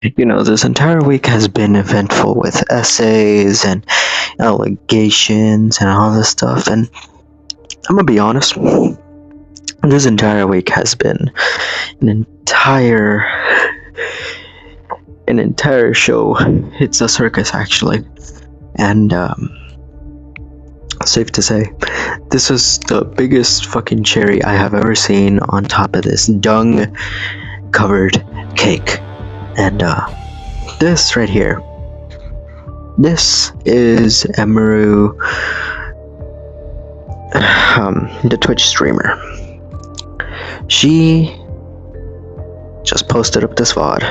This entire week has been eventful with essays and allegations and all this stuff. And I'm gonna be honest, this entire week has been an entire show. It's a circus, actually. And safe to say, this is the biggest fucking cherry I have ever seen on top of this dung covered cake. And this right here, this is Emaru, the Twitch streamer. She just posted up this VOD,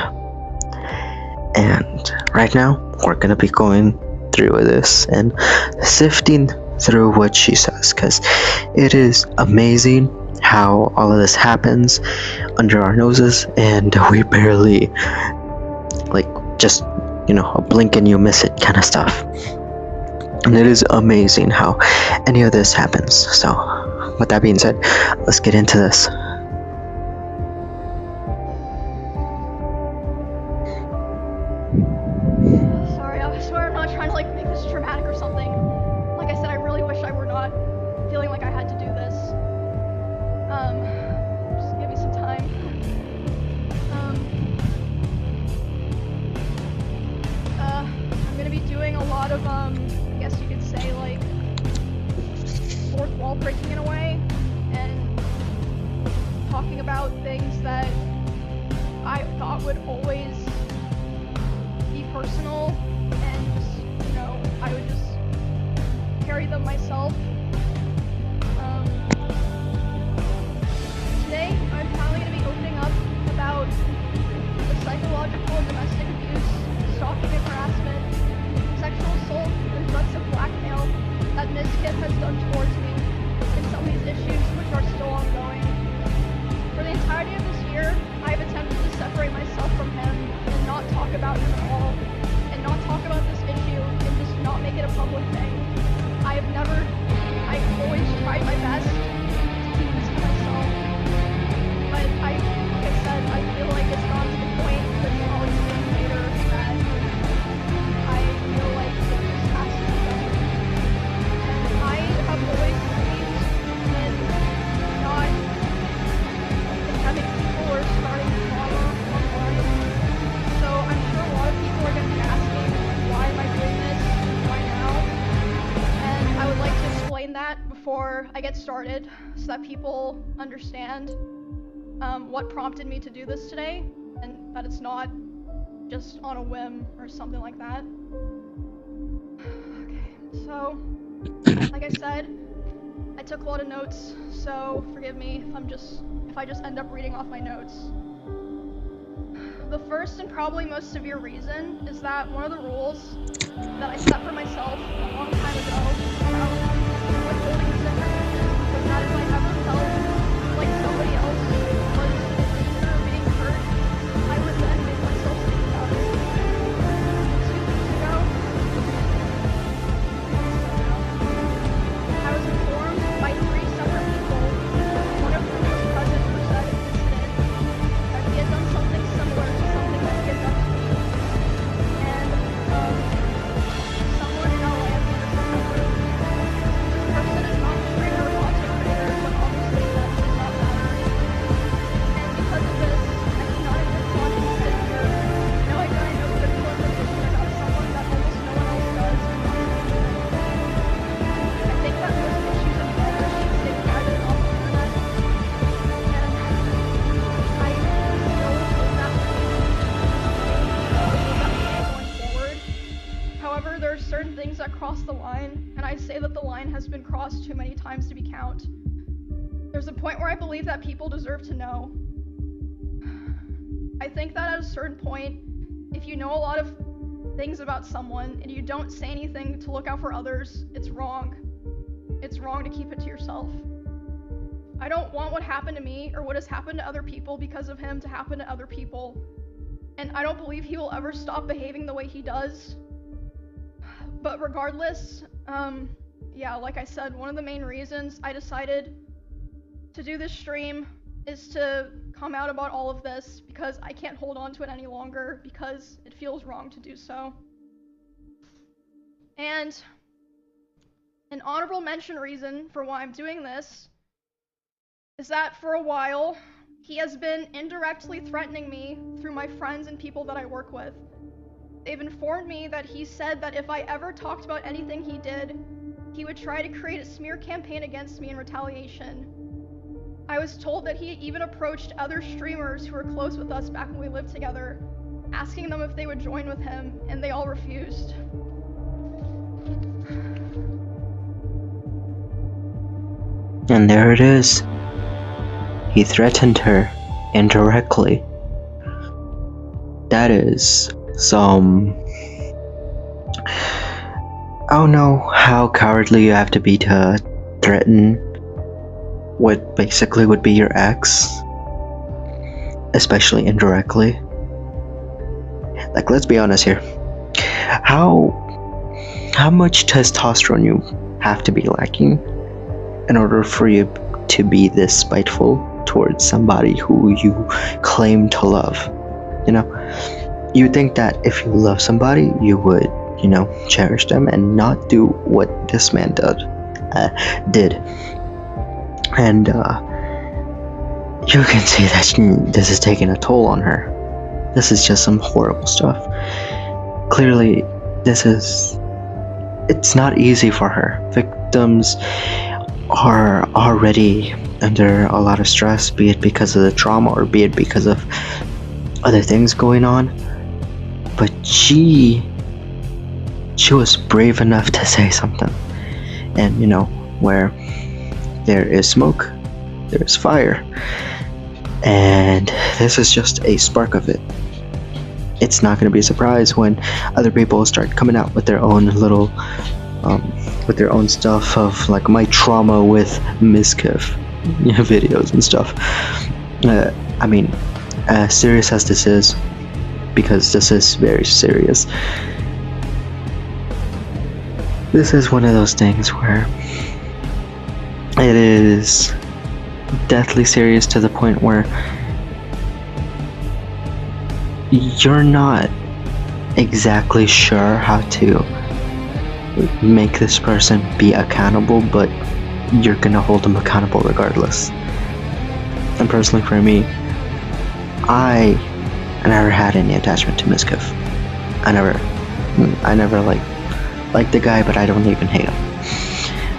and right now we're gonna be going through this and sifting through what she says, because it is amazing how all of this happens under our noses and we barely, just a blink and you miss it kind of stuff. And it is amazing how any of this happens. So with that being said, let's get into this. Sorry, I swear I'm not trying to make this dramatic or something. Like I said, I really wish I were not feeling like I had to do this. Just give me some time. I'm gonna be doing a lot of, I guess you could say, fourth wall breaking in a way, and talking about things that I thought would always be personal, and just, I would just carry them myself. Today, I'm finally going to be opening up about the psychological and domestic abuse, stalking and harassment, sexual assault, and threats of blackmail that Ms. Kip has done towards me, and some of these issues which are still ongoing. For the entirety of this year, I have attempted to separate myself from him and not talk about him at all, and not talk about this issue and just not make it a public thing. I've always tried my best to keep this to myself, but like I said, I feel like it's gotten to the point with all these things later that I feel like it just has to be done. And I have always believed in not having people or starting drama online. So I'm sure a lot of people are going to be asking, why am I doing this? Why now? And I would like to explain that before I get started so that people understand what prompted me to do this today, and that it's not just on a whim or something like that. Okay, so like I said, I took a lot of notes, so forgive me if I just end up reading off my notes. The first and probably most severe reason is that one of the rules that I set for myself a long time ago about withholding a secret was that if I ever felt like somebody else was in danger of being hurt, I would then make myself think about it. 2 weeks ago, I was informed by 3 separate people, one of whom was present for said incident, that he had done something similar to something that he had done to me. And someone in LA has been remembered. This person is not straight or content creator, but obviously that does not matter. And because of this, I cannot have been on instead here, knowing that I know critical information about someone that almost no one else does. I think that most issues of privacy stay private off the internet, and I still hold that belief going forward. However, there are certain things that cross the line, and I say that the line has been crossed too many times to be count. There's a point where I believe that people deserve to know. I think that at a certain point, if you know a lot of things about someone and you don't say anything to look out for others, it's wrong. It's wrong to keep it to yourself. I don't want what happened to me or what has happened to other people because of him to happen to other people. And I don't believe he will ever stop behaving the way he does. But regardless, like I said, one of the main reasons I decided to do this stream is to come out about all of this because I can't hold on to it any longer because it feels wrong to do so. And an honorable mention reason for why I'm doing this is that for a while, he has been indirectly threatening me through my friends and people that I work with. They've informed me that he said that if I ever talked about anything he did, he would try to create a smear campaign against me in retaliation. I was told that he even approached other streamers who were close with us back when we lived together, asking them if they would join with him, and they all refused. And there it is. He threatened her indirectly. That is some... I don't know how cowardly you have to be to threaten what basically would be your ex, especially indirectly. Like, let's be honest here. How much testosterone you have to be lacking in order for you to be this spiteful towards somebody who you claim to love? You know, you think that if you love somebody, you would, you know, cherish them and not do what this man did. And you can see that this is taking a toll on her. This is just some horrible stuff. Clearly, it's not easy for her. Victims are already under a lot of stress, be it because of the trauma or be it because of other things going on. But she was brave enough to say something. And, you know, where there is smoke, there is fire. And this is just a spark of it. It's not going to be a surprise when other people start coming out with their own little, with their own stuff of like my trauma with Mizkif videos and stuff. I mean, as serious as this is, because this is very serious, this is one of those things where it is deathly serious to the point where you're not exactly sure how to make this person be accountable, but you're gonna hold them accountable regardless. And personally for me, I never had any attachment to Mizkif. I never liked the guy, but I don't even hate him.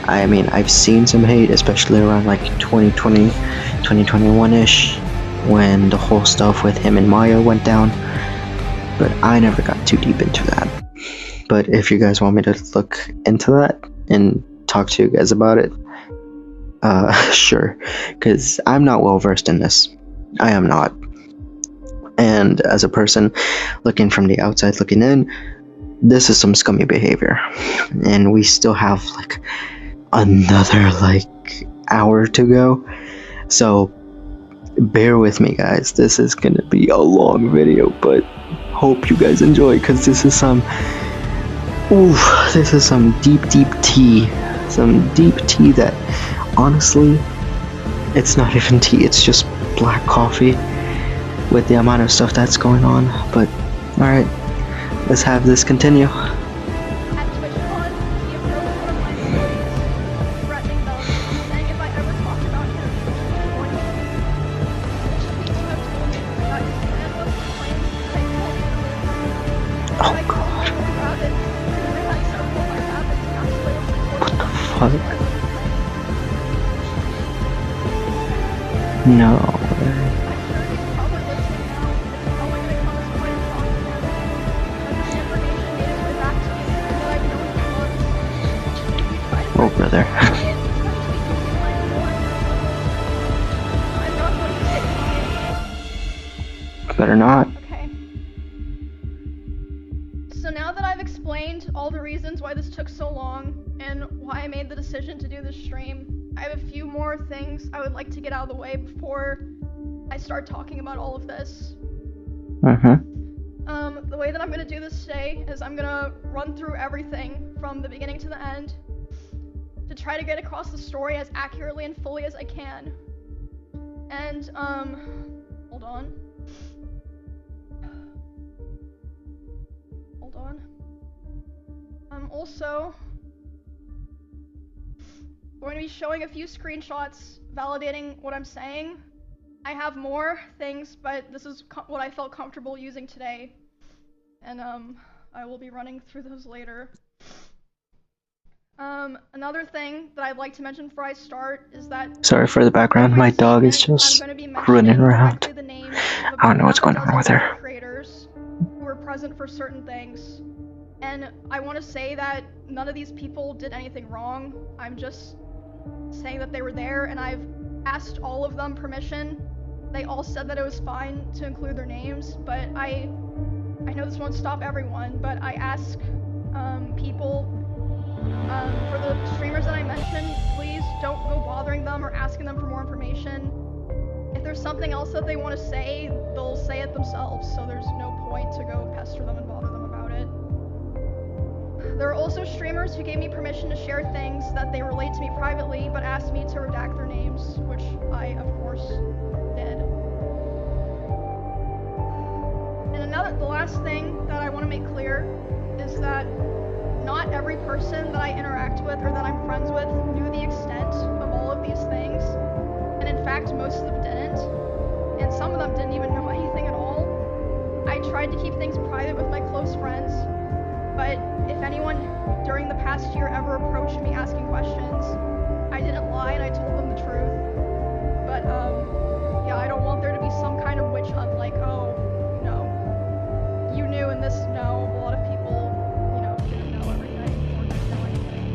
I mean, I've seen some hate, especially around like 2020, 2021-ish, when the whole stuff with him and Maya went down, but I never got too deep into that. But if you guys want me to look into that and talk to you guys about it, sure, because I'm not well versed in this. I am not. And as a person looking from the outside looking in, this is some scummy behavior. And we still have like another like hour to go. So bear with me, guys. This is gonna be a long video, but hope you guys enjoy, because this is some deep tea. Some deep tea that honestly, it's not even tea, it's just black coffee with the amount of stuff that's going on. But alright, let's have this continue. At TwitchCon, he approached one of my employees, threatening them, saying if I ever talked about him, he would join me. Which seems to have told me that his plan was to claim that I called him. Oh I called god, several rabbits, and I had several of my rabbits calculated what the for fuck? No. Oh, brother. Better not. Okay. So now that I've explained all the reasons why this took so long and why I made the decision to do this stream, I have a few more things I would like to get out of the way before I start talking about all of this. The way that I'm gonna do this today is I'm gonna run through everything from the beginning to the end to try to get across the story as accurately and fully as I can. And, hold on. Hold on. I'm also going to be showing a few screenshots validating what I'm saying. I have more things, but this is what I felt comfortable using today. And, I will be running through those later. Another thing that I'd like to mention before I start is that Sorry for the background. My dog is just running around. I don't know what's going on with her. Creators who were present for certain things. And I want to say that none of these people did anything wrong. I'm just saying that they were there, and I've asked all of them permission. They all said that it was fine to include their names, but I know this won't stop everyone, but I ask people, for the streamers that I mentioned, please don't go bothering them or asking them for more information. If there's something else that they want to say, they'll say it themselves, so there's no point to go pester them and bother them about it. There are also streamers who gave me permission to share things that they relate to me privately, but asked me to redact their names, which I, of course, did. And the last thing that I want to make clear is that not every person that I interact with or that I'm friends with knew the extent of all of these things. And in fact, most of them didn't. And some of them didn't even know anything at all. I tried to keep things private with my close friends, but if anyone during the past year ever approached me asking questions, I didn't lie and I told them the truth. But yeah, I don't want there to be some kind of witch hunt like, oh, you knew and this, no. A lot of people, didn't know everything or didn't know anything.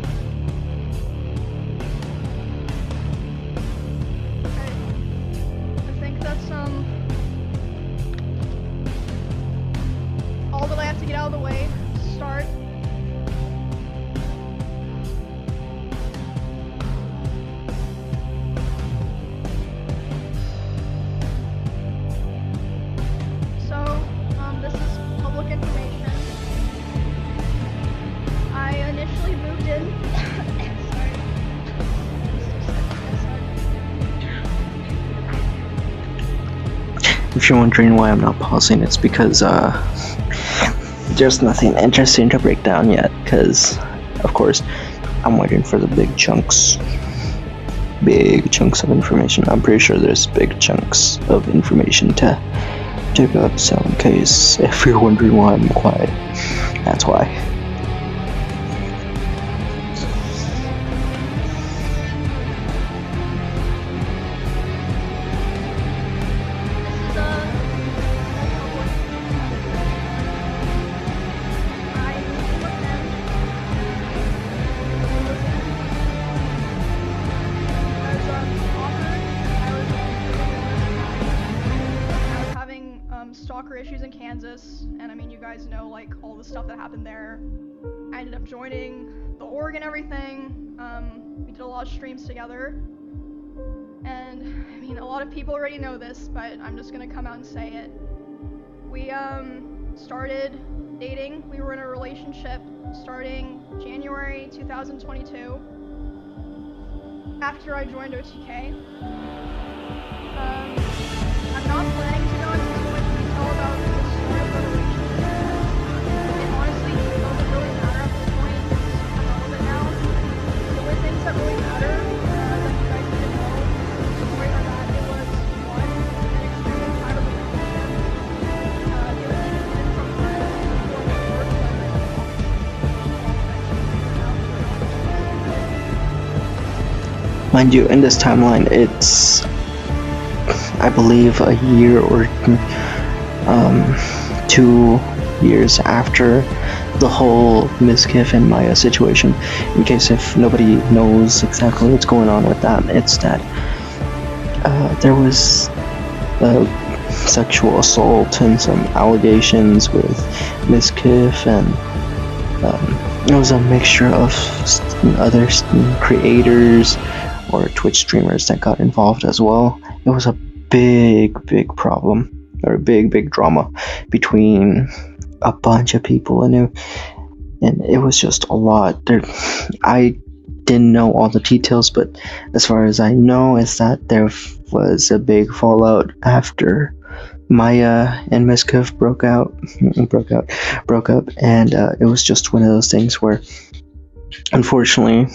Okay. I think that's all that I have to get out of the way to start. This is public information. I initially moved in. Sorry. If you're wondering why I'm not pausing, it's because there's nothing interesting to break down yet, because of course I'm waiting for the big chunks of information. I'm pretty sure there's big chunks of information to pick up, so in case if you're wondering why I'm quiet, that's why. Stalker issues in Kansas, and I mean, you guys know like all the stuff that happened there. I ended up joining the org and everything. We did a lot of streams together, and I mean, a lot of people already know this, but I'm just gonna come out and say it. We started dating. We were in a relationship starting January 2022 after I joined OTK. I'm not planning to go into too much detail about the story of the relationship. It honestly doesn't really matter at this point. I'm over it now. The only things that really matter, that you guys need to know, the story are that it was, one, an extremely tight relationship. It was even from friends who were work Mind you, in this timeline, it's I believe a year or 2 years after the whole Mizkif and Maya situation. In case if nobody knows exactly what's going on with that, it's that there was sexual assault and some allegations with Mizkif, and it was a mixture of other creators or Twitch streamers that got involved as well. It was a big problem, or a big drama between a bunch of people, and it was just a lot. I didn't know all the details, but as far as I know, is that there was a big fallout after Maya and Miskiff broke up, and it was just one of those things where, unfortunately,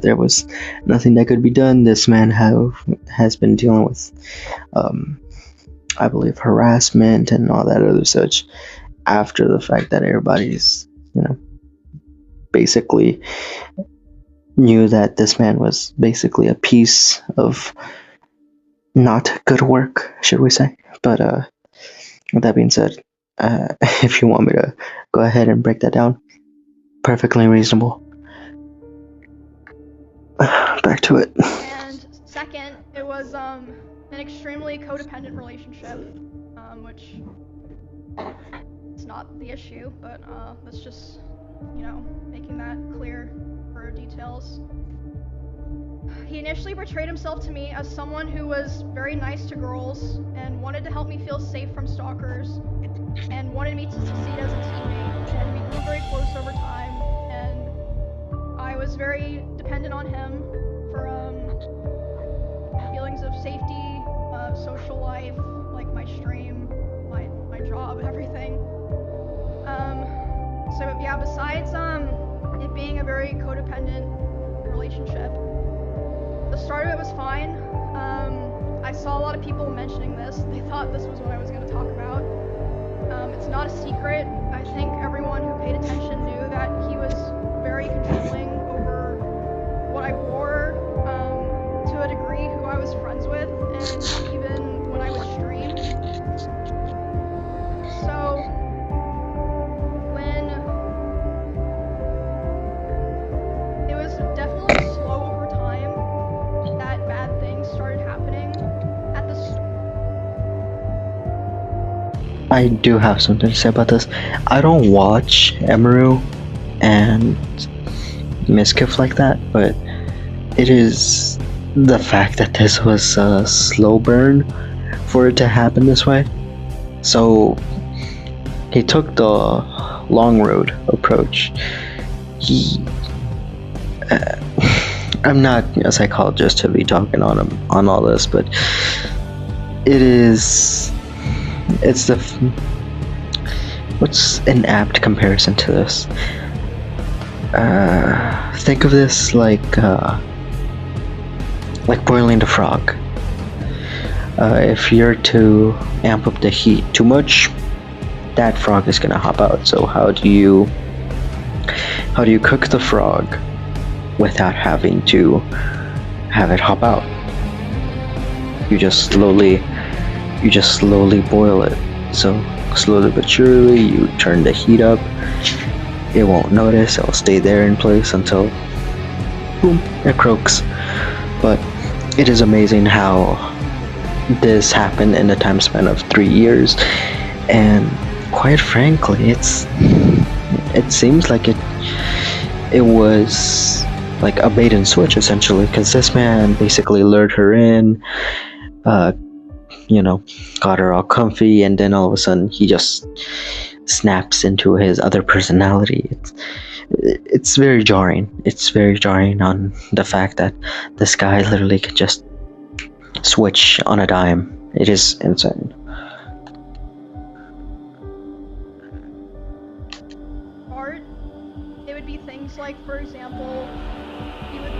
there was nothing that could be done. This man has been dealing with, I believe, harassment and all that other such after the fact that everybody's, basically knew that this man was basically a piece of not good work, should we say. But with that being said, if you want me to go ahead and break that down, perfectly reasonable. Back to it. And second, it was an extremely codependent relationship, which is not the issue, but that's just, making that clear for details. He initially portrayed himself to me as someone who was very nice to girls and wanted to help me feel safe from stalkers and wanted me to succeed as a teammate, and we grew very close over time, and I was very dependent on him for feelings of safety, social life, like my stream, my job, everything. So yeah, besides it being a very codependent relationship, the start of it was fine. I saw a lot of people mentioning this. They thought this was what I was going to talk about. It's not a secret. I think everyone who paid attention knew that he was very controlling over what I wore, to a degree who I was friends with, and even when I would stream. So when it was definitely slow over time that bad things started happening at the I do have something to say about this. I don't watch Emeru and Miskiff like that, but it is the fact that this was a slow burn for it to happen this way. So he took the long road approach. I'm not a psychologist to be talking on all this, but what's an apt comparison to this? Think of this like boiling the frog. If you're to amp up the heat too much, that frog is gonna hop out. So how do you cook the frog without having to have it hop out? You just slowly boil it. So slowly but surely you turn the heat up. It won't notice, it'll stay there in place until boom, it croaks. But it is amazing how this happened in a time span of 3 years, and quite frankly, it seems like it was like a bait and switch essentially, because this man basically lured her in, got her all comfy, and then all of a sudden he just snaps into his other personality. It's very jarring. It's very jarring on the fact that this guy literally can just switch on a dime. It is insane. art, it would be things like, for example, he would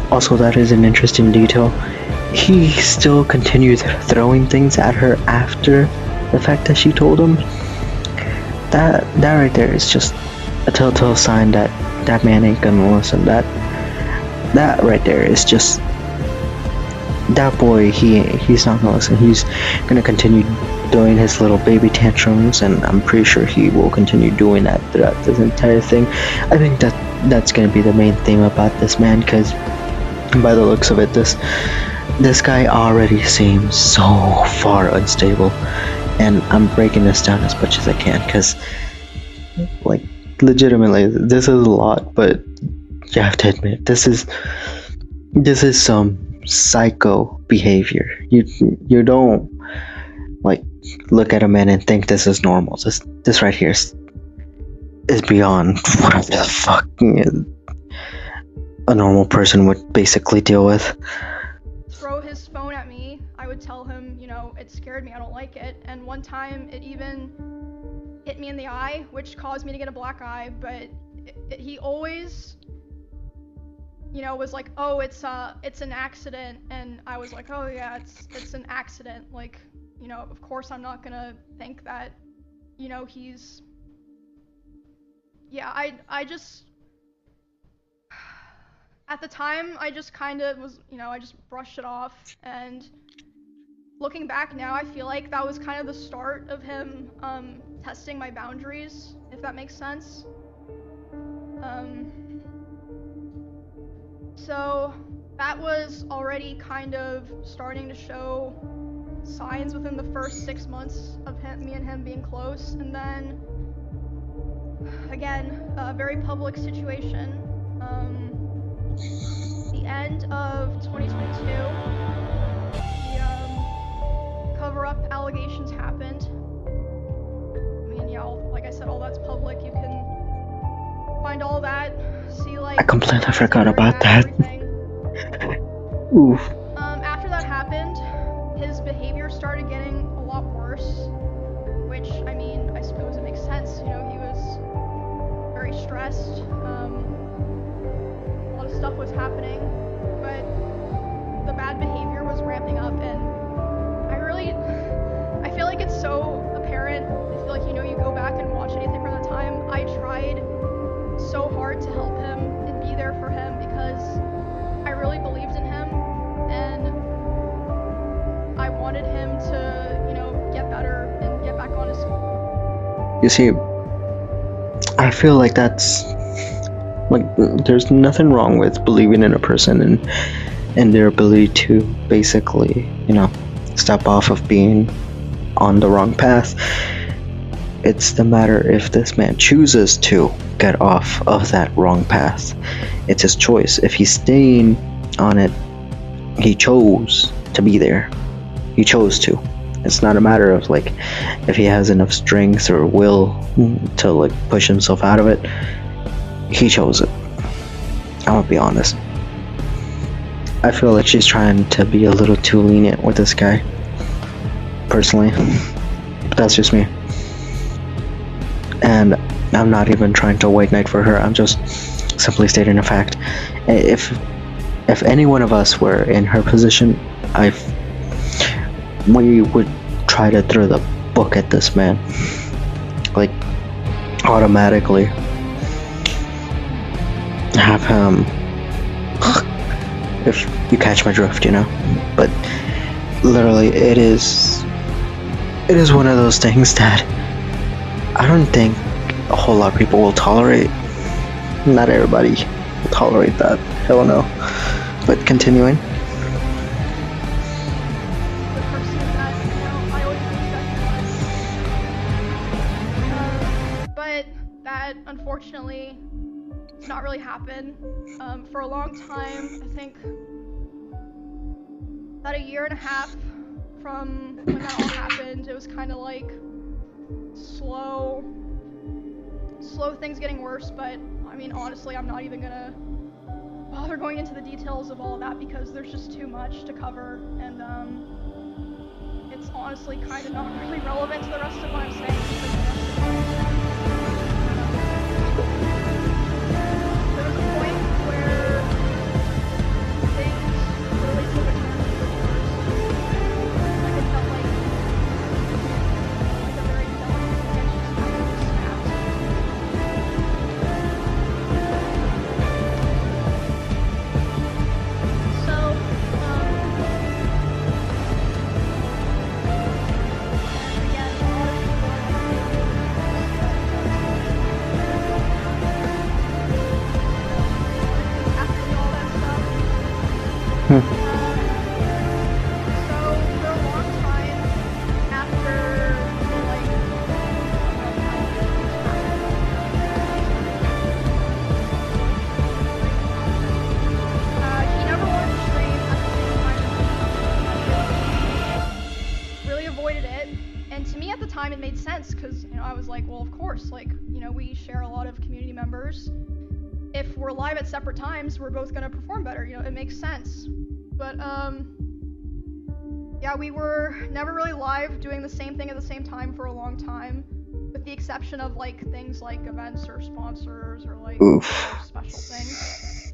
Also, that is an interesting detail. He still continued throwing things at her after the fact that she told him. That right there is just a telltale sign that that man ain't gonna listen. That right there is just, that boy, he's not gonna listen. He's gonna continue doing his little baby tantrums, and I'm pretty sure he will continue doing that throughout this entire thing. I think that's gonna be the main theme about this man, because by the looks of it, this guy already seems so far unstable, and I'm breaking this down as much as I can, because like legitimately, this is a lot, but you have to admit, this is some psycho behavior. You don't like look at a man and think this is normal. This right here is beyond what the fuck a normal person would basically deal with. Throw his phone at me. I would tell him, it scared me, I don't like it. And one time it even hit me in the eye, which caused me to get a black eye, but he always, was like, oh, it's an accident. And I was like, oh yeah, it's an accident. Like, of course I'm not gonna think that, he's, yeah, I just, at the time, I just kind of was, I just brushed it off, and looking back now, I feel like that was kind of the start of him, testing my boundaries, if that makes sense. So that was already kind of starting to show signs within the first 6 months of me and him being close, and then, again, a very public situation. The end of 2022, the cover-up allegations happened. I mean, yeah, like I said, all that's public. You can find all that, see, like, I completely forgot about that. Oof. After that happened, his behavior started getting a lot worse, which, I mean, I suppose it makes sense. He was very stressed. A lot of stuff was happening, but the bad behavior was ramping up, and I feel like it's so apparent. I feel like, you go back and watch anything from that time. I tried so hard to help him and be there for him because I really believed in him, and I wanted him to, get better and get back on his feet. You see, I feel like that's like there's nothing wrong with believing in a person and their ability to basically, step off of being on the wrong path. It's the matter if this man chooses to get off of that wrong path. It's his choice. If he's staying on it, he chose to be there. He chose to. It's not a matter of like if he has enough strength or will to like push himself out of it. He chose it. I'm gonna be honest. I feel like she's trying to be a little too lenient with this guy. Personally. But that's just me. And I'm not even trying to white knight for her. I'm just simply stating a fact. If any one of us were in her position, we would try to throw the book at this man. Like, automatically. Have him... if you catch my drift, But literally, it is one of those things that I don't think a whole lot of people will tolerate. Not everybody will tolerate that. Hell no. But continuing. The person that, I always respected was. But that, unfortunately, did not really happen. For a long time, I think about a year and a half from when that all happened, it was kind of like slow things getting worse, but I mean, honestly, I'm not even gonna bother going into the details of all of that because there's just too much to cover, and it's honestly kind of not really relevant to the rest of what I'm saying. There was a point where things really took a turn for the worse. Like, it felt like a very delicate sketch just kind of snapped. So, and again, a lot of people are like, And to me at the time it made sense because, you know, I was like, well, of course, like, you know, we share a lot of community members. If we're live at separate times, we're both gonna perform better, you know, it makes sense. But yeah, we were never really live doing the same thing at the same time for a long time, with the exception of like things like events or sponsors or like Oof. special things.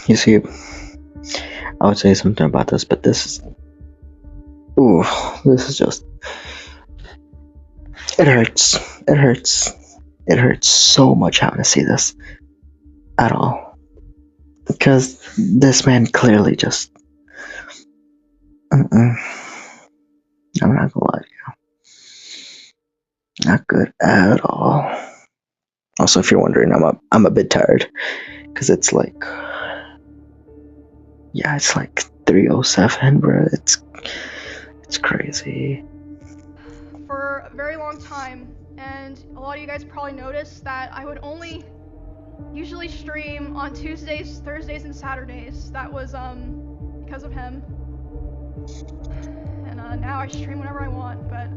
You see, I would say something about this, but this is. Ooh, this is just. It hurts. It hurts. It hurts so much having to see this at all. Because this man clearly just. I'm not gonna lie to you. Not good at all. Also, if you're wondering, I'm a bit tired. Because it's like. Yeah, it's like 3:07, bro. It's crazy. For a very long time, and a lot of you guys probably noticed that I would only usually stream on Tuesdays, Thursdays, and Saturdays. That was because of him. And now I stream whenever I want, but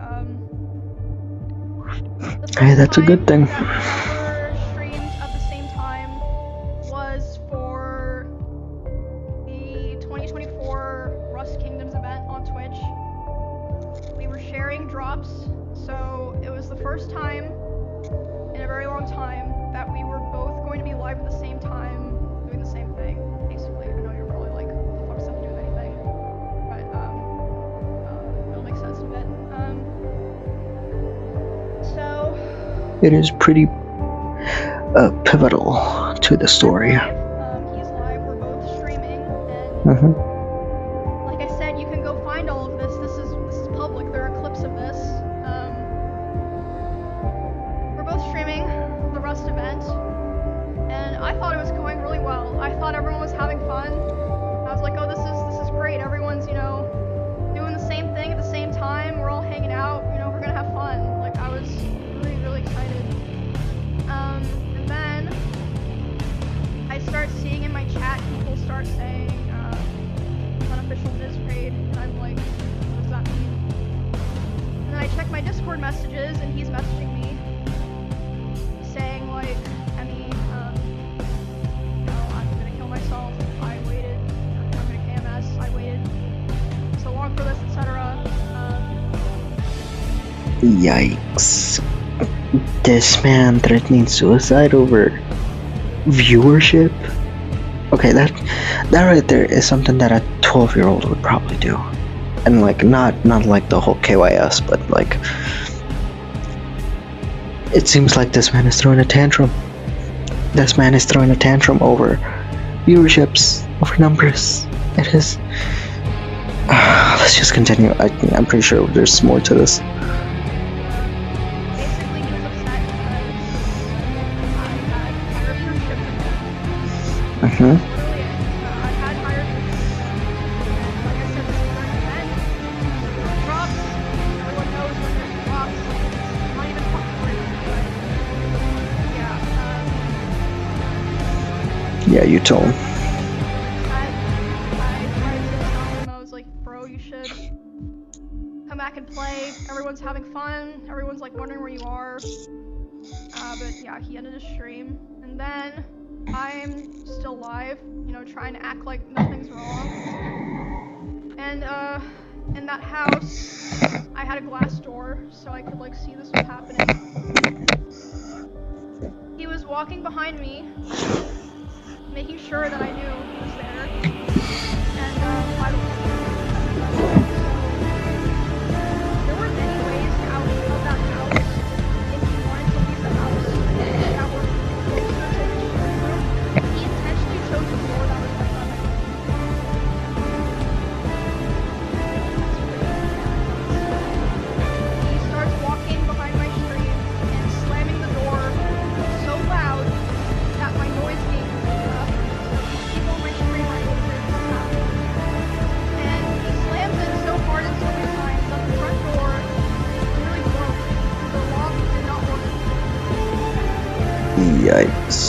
Hey, that's a good thing. that we ever streamed at the same time was for the 2024 Rust Kingdoms event on Twitch. We were sharing drops, so it was the first time in a very long time that we were both going to be live at the same time, doing the same thing, basically. I know you're probably like, what the fuck's that to do with anything? But, it'll make sense in a bit. So... It is pretty pivotal to the story. He's live, we're both streaming, and like I said, you can go find all of this. This is public. There are clips of this. We're both streaming the Rust event, and I thought it was going really well. I thought everyone was having fun. I was like, oh, this is great. Everyone's, you know, doing the same thing at the same time. We're all hanging out. You know, we're gonna have fun. Like, I was really, really excited. And then I start seeing in my chat people start saying unofficial Niz raid, and I'm like, what does that mean? And then I check my Discord messages, and he's messaging me saying like, Emmy, no, I'm gonna kill myself. I waited. I'm gonna KMS. I waited so long for this, etc. Yikes. This man threatening suicide over viewership? Okay, that right there is something that a 12-year-old would probably do. And like not like the whole KYS, but like it seems like this man is throwing a tantrum. This man is throwing a tantrum over viewerships, over numbers. It is. Let's just continue. I'm pretty sure there's more to this. Basically, he was upset because I had higher viewership than him. Literally, I had higher viewership than him. And like I said, this is during an event. Drops. Everyone knows when there's drops. It's not even fucking real, but yeah. Yeah, you told him. I tried to tell him, I was like, bro, you should come back and play. Everyone's having fun. Everyone's like wondering where you are. But yeah, he ended his stream. And then I'm still live, you know, trying to act like nothing's wrong. And in that house, I had a glass door so I could like see this was happening. He was walking behind me, making sure that I knew he was there. And I don't there were many ways out of that house if he wanted to leave the house that were closer to his room. He intentionally chose the door that was right by my room. He starts walking behind my stream and slamming the door so loud that my noise gate was picked up. So people on my stream are able to hear this happen. And he slams it so hard and so many times that the front door really broke. The lock did not work. Yikes.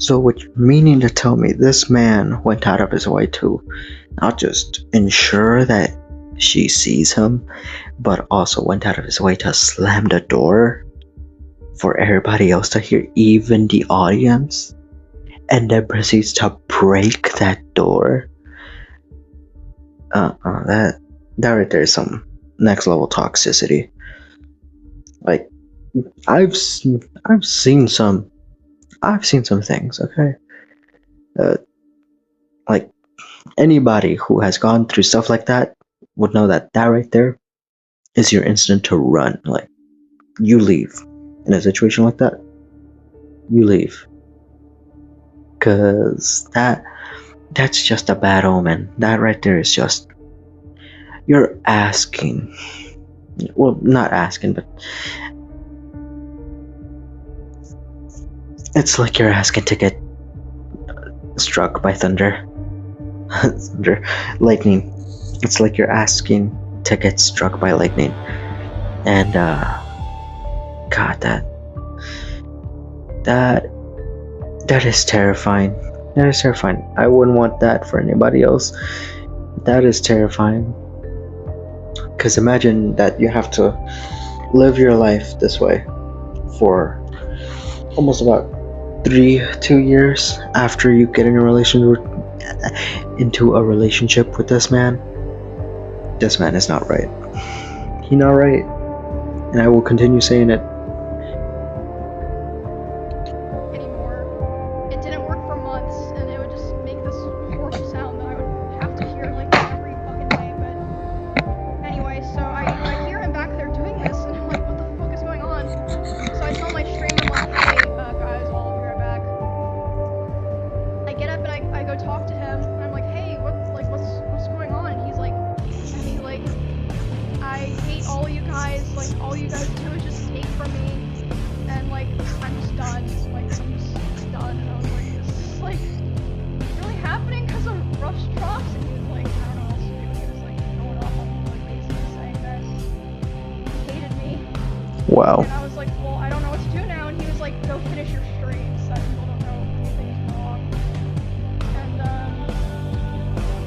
So what you're meaning to tell me, this man went out of his way to not just ensure that she sees him, but also went out of his way to slam the door for everybody else to hear, even the audience, and then proceeds to break that door. That right there is some next level toxicity. Like, I've seen some things. Okay, like anybody who has gone through stuff like that would know that right there is your instinct to run. Like, you leave in a situation like that. You leave, cause that's just a bad omen. That right there is just, you're asking. Well, not asking, but it's like you're asking to get struck by thunder. Lightning. It's like you're asking to get struck by lightning. And God, that is terrifying. That is terrifying. I wouldn't want that for anybody else. That is terrifying. Because imagine that you have to live your life this way for almost about 2 years after you get in a relationship with this man. This man is not right. He's not right. And I will continue saying it. Anymore. It didn't work for months, and it would just make this horrible sound that I would have to hear like every fucking day. But anyway, so I hear him back there doing this, and I'm like, what the fuck is going on? So I tell my stream, I'm like, hey, guys, I'll be right back. I get up and I go talk to him, and I'm like, hey, what's going on? And he's like, I hate all you guys. Like, all you guys do is just take from me, and like, I'm just done. Like, I'm just done. And I was like, this is like really happening because of rough drops. And he was like, I don't know what else to do. He was like going off, like basically saying that he hated me. Wow. And I was like, well, I don't know what to do now. And he was like, go finish your stream so that people don't know anything is wrong.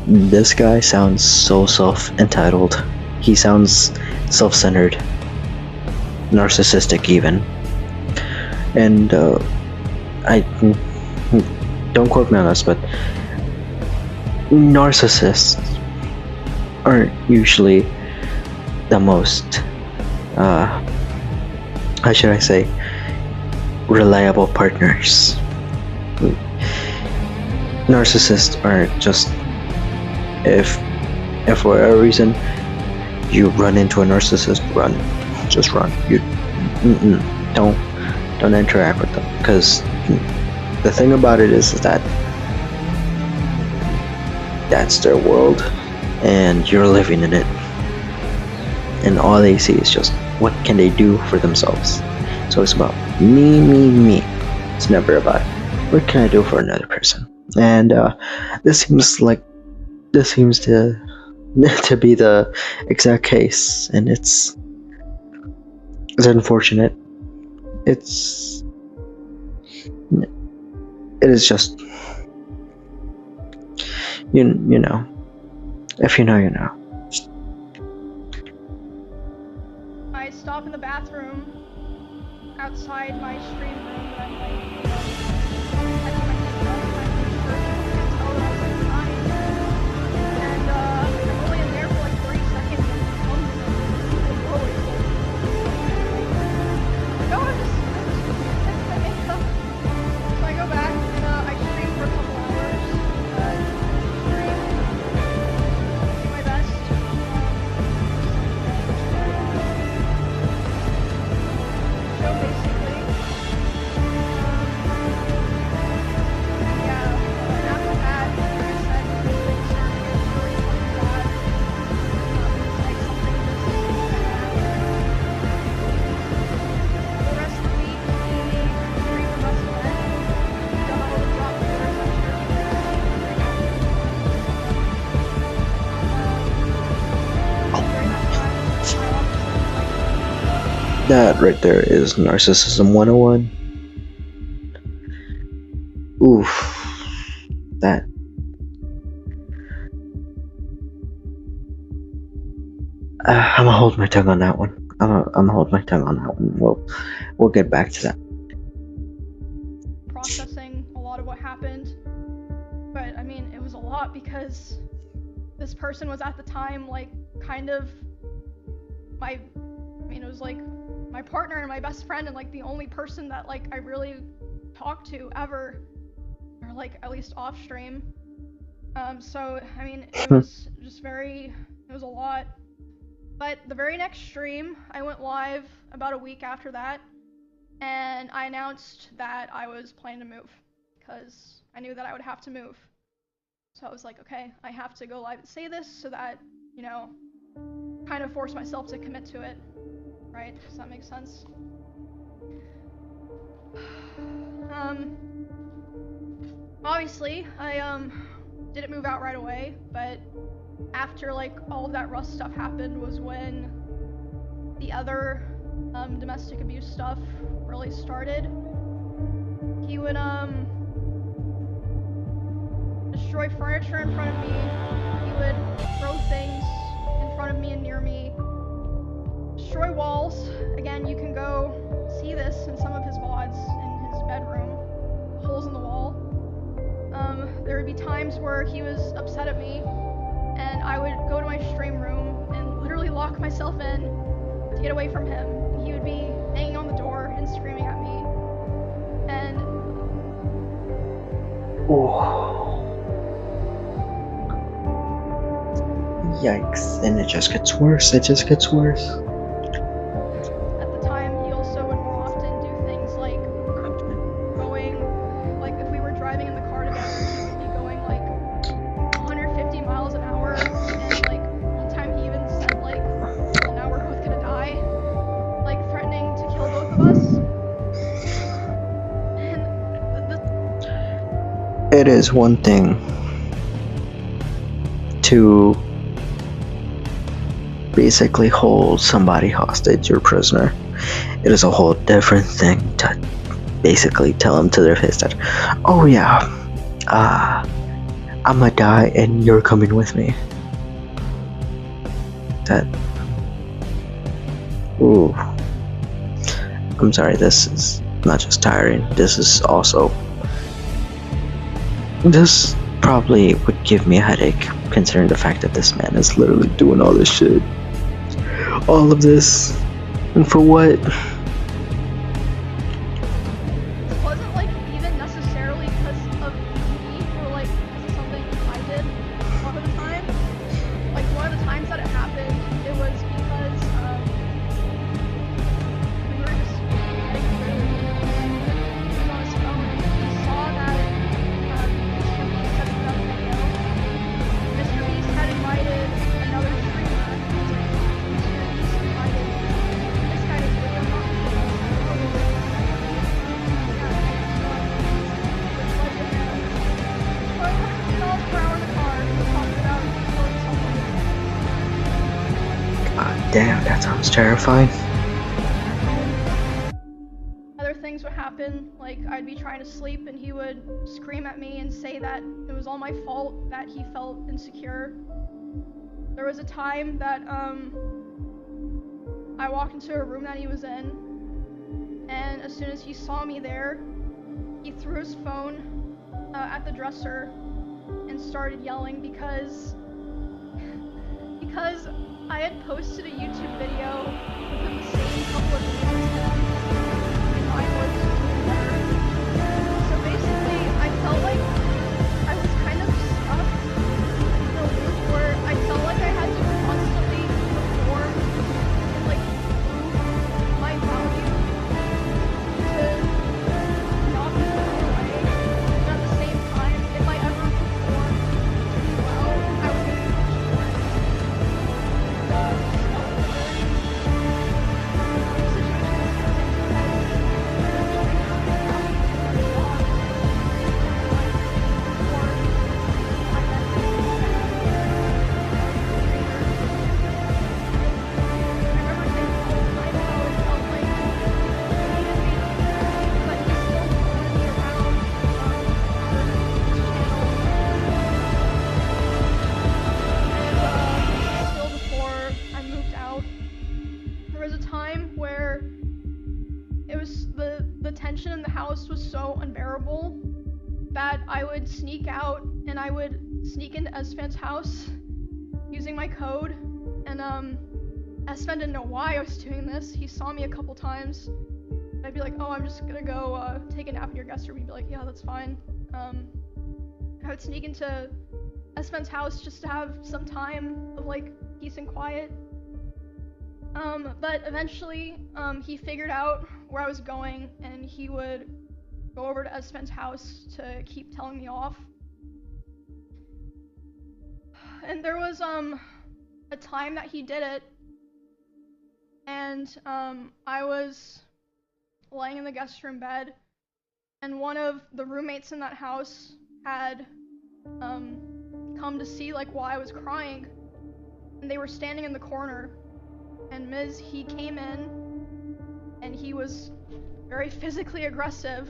And This guy sounds so self-entitled. He sounds self-centered, narcissistic even. And I don't quote me on this, but narcissists aren't usually the most, how should I say, reliable partners. Narcissists aren't just, if for whatever reason you run into a narcissist, run. Just run. You don't interact with them, because the thing about it is that that's their world and you're living in it, and all they see is just what can they do for themselves. So it's about me. It's never about what can I do for another person. And this seems to be the exact case, and it's unfortunate. It is just, you know, if you know, you know. I stop in the bathroom outside my stream room, but I'm like, catching my feet up, and I'm pretty sure people can't tell that I was like crying. And I'm only in there for like 30 seconds, and he comes and he's always like, no, I'm just fixing my makeup. So I go back and I stream for a couple hours. Stream, do my best. Show basically. Yeah, and after that, like I said, things started to get really fucking bad. It's like something just the rest of the week, the stream was must have went. Done all the drop orders, I'm sure you guys see right now. During that time, my office was That right there is narcissism 101. Oof. That. I'm gonna hold my tongue on that one. I'm gonna hold my tongue on that one. We'll get back to that. Processing a lot of what happened, but I mean, it was a lot because this person was at the time like kind of it was like my partner and my best friend and like the only person that like I really talked to ever, or like at least off stream. So I mean, it was just it was a lot. But the very next stream, I went live about a week after that, and I announced that I was planning to move because I knew that I would have to move. So I was like, okay, I have to go live and say this so that, kind of force myself to commit to it, right? Does that make sense? Obviously, I didn't move out right away, but after like all of that rough stuff happened was when the other domestic abuse stuff really started. He would destroy furniture in front of me. He would throw things in front of me and near me. Destroy walls. Again, you can go see this in some of his VODs in his bedroom. Holes in the wall. There would be times where he was upset at me, and I would go to my stream room and literally lock myself in to get away from him. And he would be banging on the door and screaming at me. And Yikes. And it just gets worse. It just gets worse. At the time, he also would more often do things like going, like if we were driving in the car together, he would be going like 150 miles an hour. And like one time he even said like, well, now we're both gonna die. Like threatening to kill both of us. And It is one thing to basically hold somebody hostage or prisoner. It is a whole different thing to basically tell them to their face that, oh yeah, I'ma die and you're coming with me. That. Ooh. I'm sorry, this is not just tiring, this is also. This probably would give me a headache, considering the fact that this man is literally doing all this shit. All of this. And for what? it wasn't like even necessarily because of me or like because of something I did a lot of the time. Like one of the times that it happened, it was because we were just getting food. He was on his phone and he saw that Mr. Beast had put up a video. Mr. Beast had invited another streamer. Mr. Beast invited this guy to video which led to him going 100 miles per hour in the car talking about killing someone. God damn, that sounds terrifying. Other things would happen, like I'd be trying to sleep and he would scream at me and say that it was all my fault that he felt insecure. There was a time that I walked into a room that he was in, and as soon as he saw me there, he threw his phone at the dresser and started yelling because I had posted a YouTube video within the same couple of days as him, and I was doing better. So basically, I felt like I was kind of stuck in a loop where I felt like I had to constantly perform and like prove my value to not be thrown away. And at the same time, if I ever performed to do well, I was going to be pushed for it. terrible that I would sneak out and I would sneak into Esfan's house using my code, and Esfan didn't know why I was doing this. He saw me a couple times. I'd be like, oh, I'm just gonna go take a nap in your guest room. He'd be like, yeah, that's fine. I would sneak into Esfan's house just to have some time of like peace and quiet. But eventually, he figured out where I was going, and he would go over to Esfan's house to keep telling me off. And there was a time that he did it, and I was laying in the guest room bed, and one of the roommates in that house had come to see like why I was crying, and they were standing in the corner, and he came in, and he was very physically aggressive.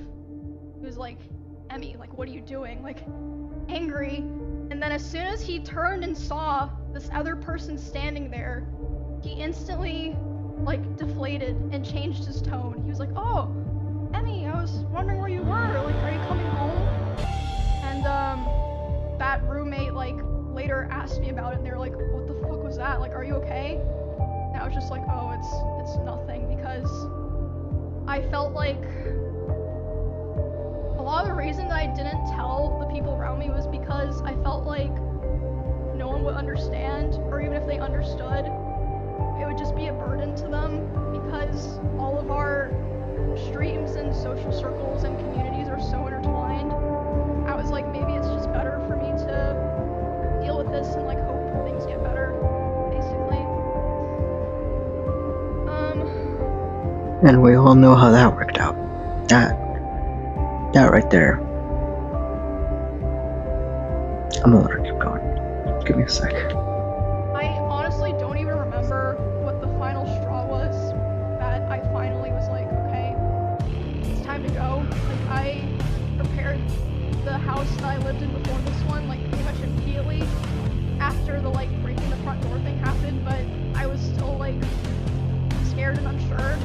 He was like, Emmy, like, what are you doing? Like, angry. And then as soon as he turned and saw this other person standing there, he instantly like deflated and changed his tone. He was like, oh, Emmy, I was wondering where you were. Like, are you coming home? And that roommate like later asked me about it, and they were like, what the fuck was that? Like, are you okay? And I was just like, oh, it's nothing, because I felt like a lot of the reason that I didn't tell the people around me was because I felt like no one would understand, or even if they understood, it would just be a burden to them, because all of our streams and social circles and communities are so intertwined. I was like, maybe it's just better for me to deal with this and like hope things get better, basically. And we all know how that worked out. That right there. I'm gonna let her keep going. Give me a sec. I honestly don't even remember what the final straw was that I finally was like, okay, it's time to go. Like, I prepared the house that I lived in before this one, like, pretty much immediately after the, like, breaking the front door thing happened, but I was still, like, scared and unsure.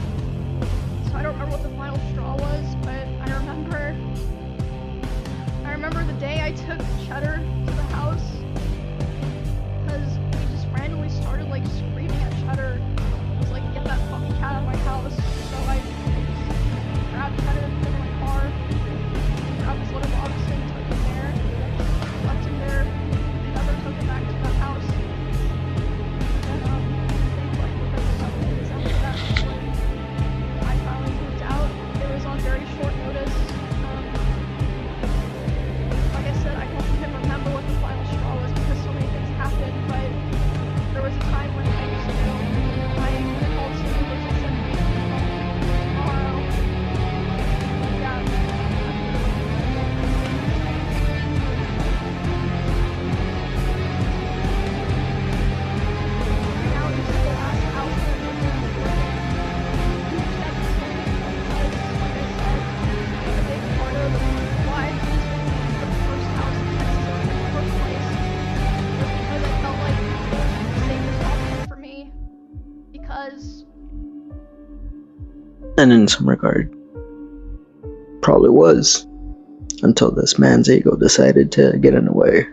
So I don't remember what the final straw was, but I remember the day I took Cheddar to the house, because he just randomly started like screaming at Cheddar. He was like, get that fucking cat out of my house. So I just grabbed Cheddar and put him in my car, grabbed his little box and took him there, left him there, and never took him back to that house. And I think like within 7 days after that, I finally moved out. It was on very short notice. Like I said, I don't even remember what the final straw was because so many things happened, but there was a time when I used to, I called some neighbors and said, hey, tomorrow. Yeah. Now this is the last house that I lived in before that. Like I said, a big part of why I chose the first house in Texas in the first place was because I felt like it was the safest option for me, because And in some regard, probably was, until this man's ego decided to get in the way.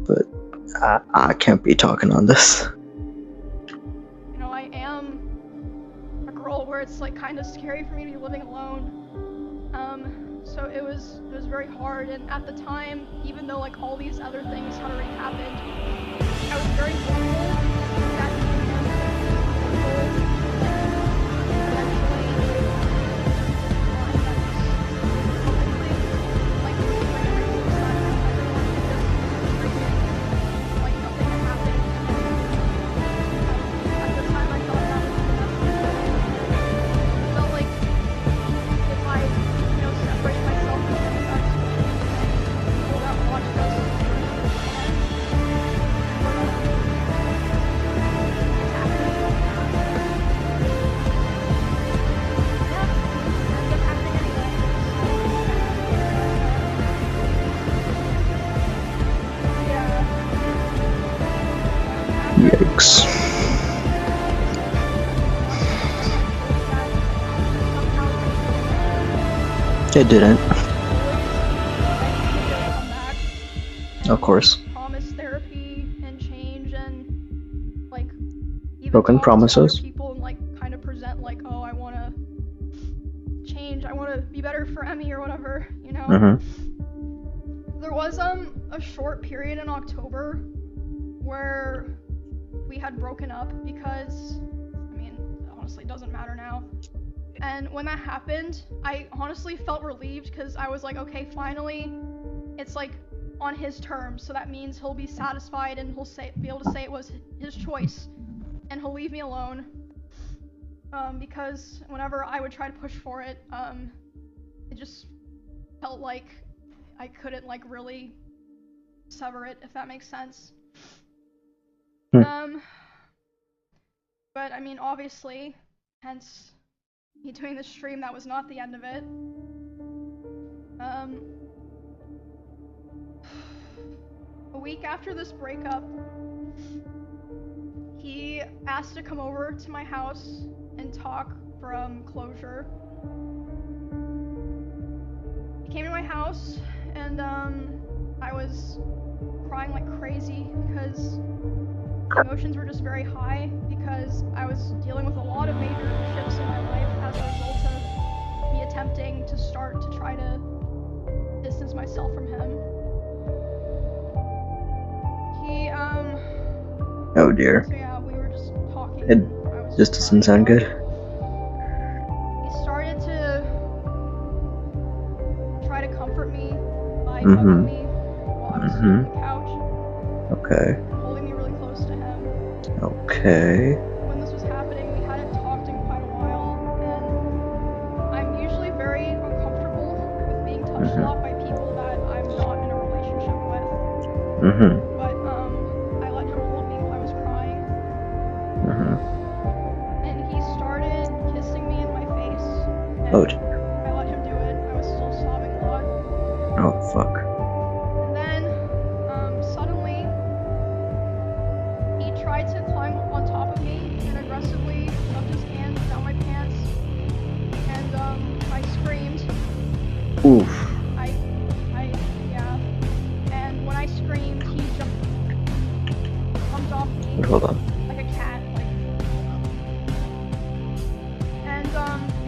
But I can't be talking on this. you know, I am a girl where it's like kind of scary for me to be living alone. So it was very hard, and at the time, even though like all these other things had already happened, I was very hopeful that he would come to eventually, like like nothing had happened. At the time, I thought that was the best thing. I felt like if I, separate myself from the guys and people that watch us, Yikes. It didn't. Of course. promise therapy and change and like even Broken talk to other promises. people and like kind of present like, oh, I want to change, I want to be better for Emmy or whatever, you know. There was a short period in October where we had broken up because, I mean, honestly, it doesn't matter now. And when that happened, I honestly felt relieved because I was like, okay, finally, it's like on his terms, so that means he'll be satisfied and he'll be able to say it was his choice, and he'll leave me alone. Because whenever I would try to push for it, it just felt like I couldn't like really sever it, if that makes sense. But I mean, obviously, hence me doing the stream, that was not the end of it. A week after this breakup, he asked to come over to my house and talk from closure. He came to my house and I was crying like crazy because emotions were just very high because I was dealing with a lot of major shifts in my life as a result of me attempting to start to try to distance myself from him. He Oh dear. So yeah, we were just talking. It just doesn't sound good. He started to try to comfort me by hugging me while I was sitting on the couch. Okay. Holding me really close to him. Okay. When this was happening, we hadn't talked in quite a while, and I'm usually very uncomfortable with being touched a lot by people that I'm not in a relationship with. But I let him hold me while I was crying. And he started kissing me in my face. And Oh. I let him do it. I was still sobbing a lot. Oh fuck. And then suddenly he tried to climb on top of me and aggressively shoved his hand down my pants. And I screamed. Oof. Yeah. And when I screamed, he jumped off me. Hold on. Like a cat, like. And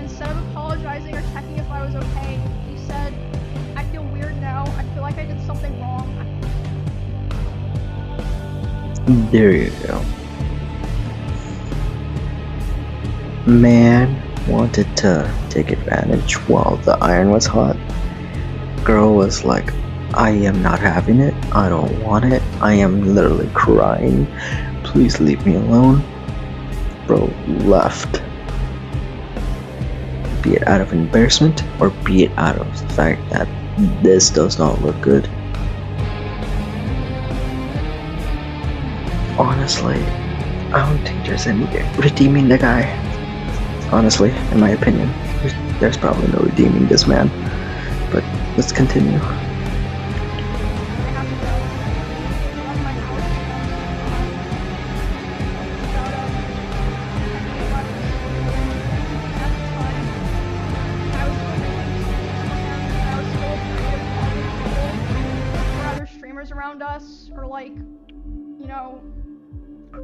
instead of apologizing or checking if I was okay, he said, "I feel weird now. I feel like I did something wrong." There you go. Man wanted to take advantage while the iron was hot. Girl was like, I am not having it. I don't want it. I am literally crying. Please leave me alone. Bro left. Be it out of embarrassment or be it out of the fact that this does not look good. Honestly, I don't think there's any redeeming the guy. Honestly, in my opinion, there's probably no redeeming this man. But let's continue. Around us, or like, you know,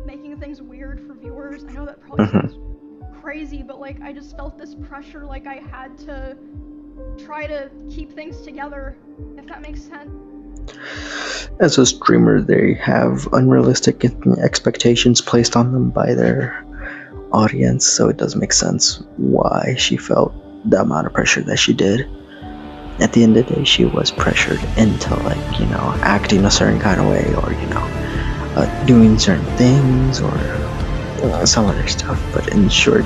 making things weird for viewers. I know that probably sounds crazy, but like I just felt this pressure, like I had to try to keep things together, if that makes sense. As a streamer, they have unrealistic expectations placed on them by their audience, so it does make sense why she felt the amount of pressure that she did. At the end of the day, she was pressured into, like, you know, acting a certain kind of way, or, you know, doing certain things, or some other stuff. But in short,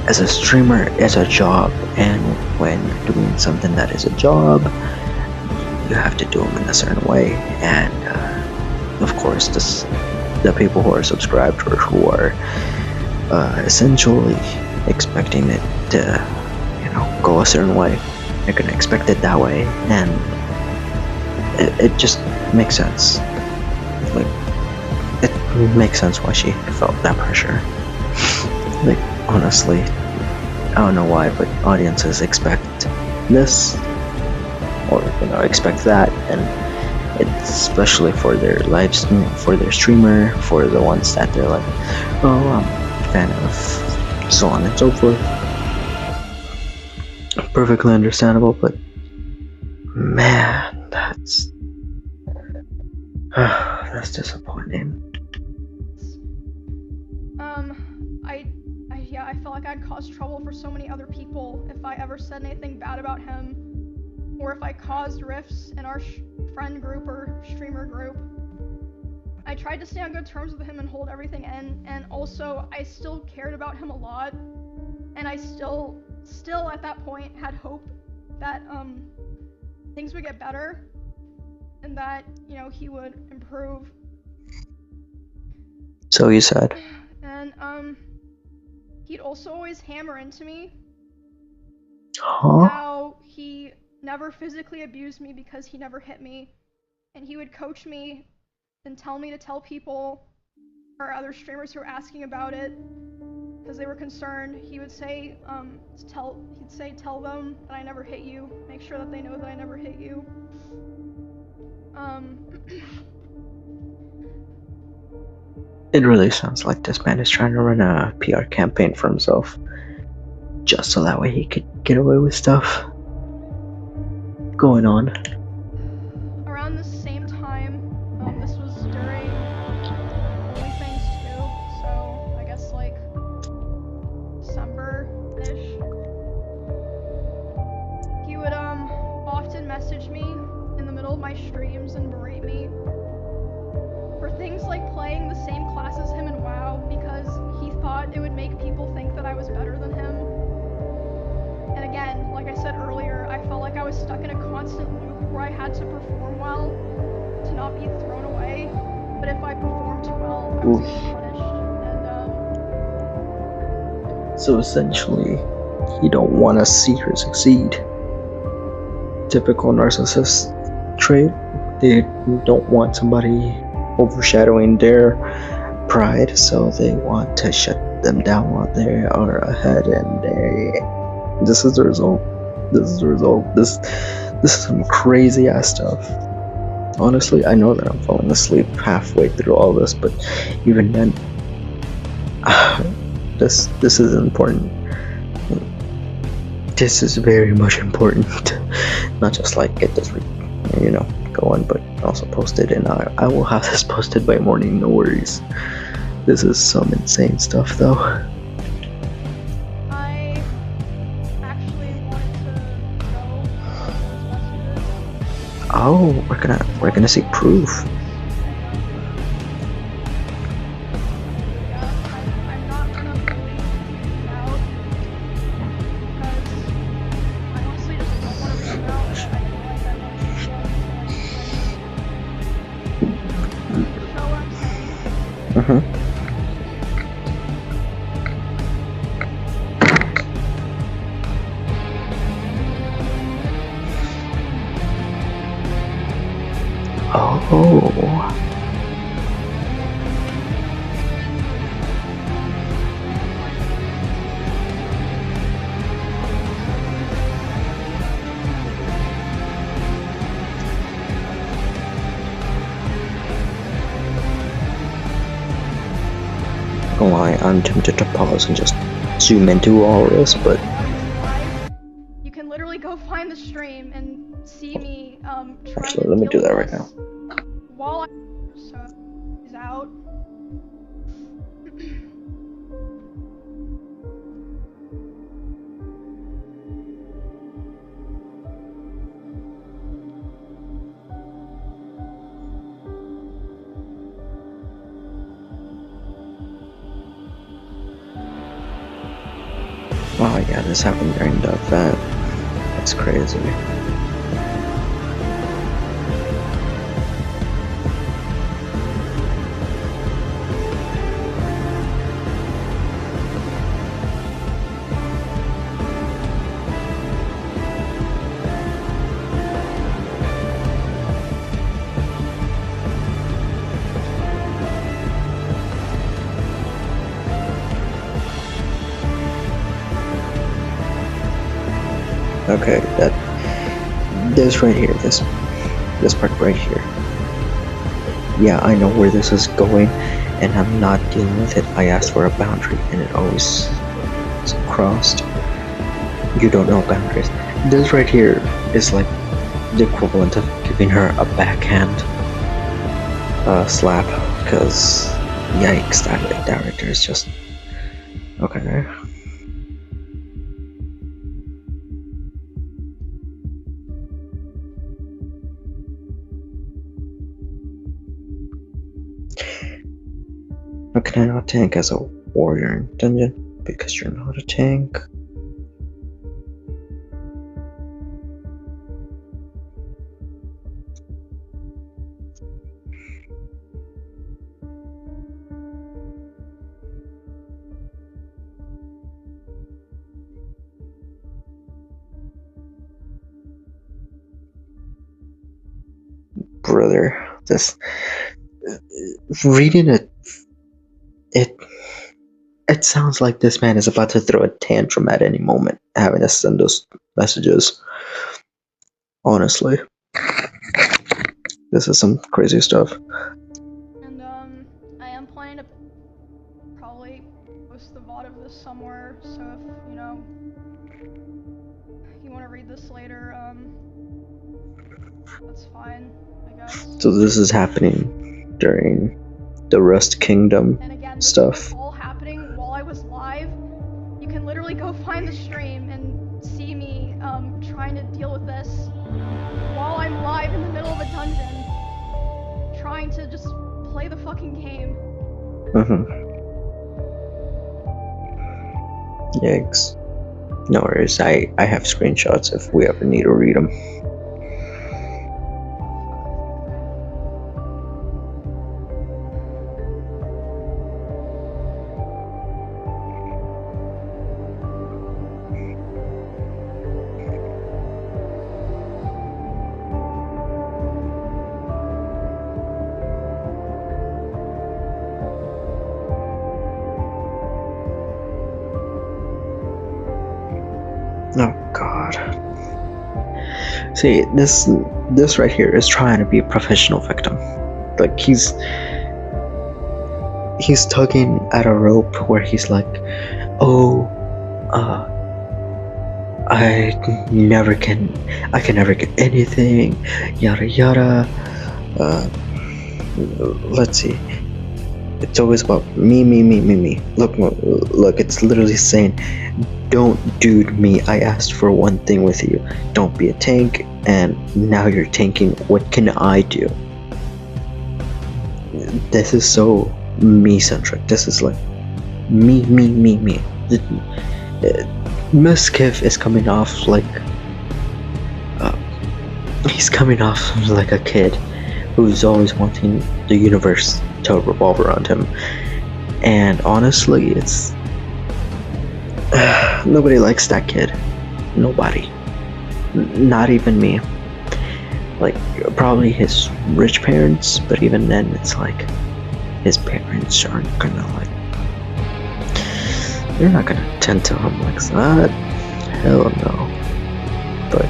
as a streamer, it's a job, and when you're doing something that is a job, you have to do them in a certain way. And of course, the people who are subscribed or who are essentially expecting it to, you know, go a certain way, they're gonna expect it that way, and it just makes sense. Like, it makes sense why she felt that pressure. Like, honestly, I don't know why, but audiences expect this, or, you know, expect that, and especially for their live stream, for their streamer, for the ones that they're like, oh, I'm a fan of, so on and so forth. Perfectly understandable, but man, that's disappointing. I felt like I'd caused trouble for so many other people if I ever said anything bad about him, or if I caused rifts in our friend group or streamer group. I tried to stay on good terms with him and hold everything in, and also I still cared about him a lot, and I still at that point had hope that things would get better and that, you know, he would improve. So you said. And he'd also always hammer into me. Huh? How he never physically abused me because he never hit me, and he would coach me and tell me to tell people or other streamers who were asking about it because they were concerned. He would say, tell them that I never hit you. Make sure that they know that I never hit you. It really sounds like this man is trying to run a PR campaign for himself, just so that way he could get away with stuff going on. Around the same time, this was during OnlyFans 2, so I guess like December-ish. He would often message me in the middle of my streams and berate me for things like playing the same class as him in WoW because he thought it would make people think that I was better than him. And again, like I said earlier, I felt like I was stuck in a constant loop where I had to perform well to not be thrown away, but if I performed well, I was getting punished. And So essentially, you don't want to see her succeed. Typical narcissist trait. They don't want somebody overshadowing their pride, so they want to shut them down while they are ahead, and this is the result. This is some crazy ass stuff. Honestly, I know that I'm falling asleep halfway through all this, but even then, this is important. This is very much important. Not just like get this, going, but also post it, and I will have this posted by morning. No worries. This is some insane stuff, though. I actually wanted to know those messages. Oh, we're gonna see proof. I'm not gonna fully read it out because I honestly just don't want to read it out. I feel like I want to show what I'm saying. Oh. I'm tempted to pause and just zoom into all this, but You can literally go find the stream and see me trying actually, to let me do deal that with right now. this while he's out. Oh yeah, this happened during the event. That's crazy. Okay, this right here, this part right here. yeah, I know where this is going, and I'm not dealing with it. I asked for a boundary, and it always crossed. You don't know boundaries. This right here is like the equivalent of giving her a backhand slap, because yikes, that director is just okay. How can I not tank as a warrior in dungeon? Because you're not a tank. Brother, this reading it sounds like this man is about to throw a tantrum at any moment, having to send those messages. Honestly, this is some crazy stuff. And I am planning to probably post the VOD of this somewhere, so if you want to read this later, that's fine, I guess. So this is happening during the Rust Kingdom And again, this stuff. was all happening while I was live. You can literally go find the stream and see me trying to deal with this while I'm live in the middle of a dungeon, trying to just play the fucking game. Yikes. No worries, I have screenshots if we ever need to read them. Oh god. See, this right here is trying to be a professional victim. Like he's tugging at a rope where he's like, oh, I can never get anything, yada yada. Let's see. It's always about me. Look, it's literally saying, don't dude me, I asked for one thing with you. Don't be a tank, and now you're tanking. What can I do? This is so me-centric. This is like, me. Mizkif is coming off like, he's coming off like a kid who's always wanting the universe to revolve around him. And honestly, it's nobody likes that kid. Nobody. Not even me. Like, probably his rich parents, but even then, it's like his parents aren't gonna like. They're not gonna tend to him like that. Hell no. But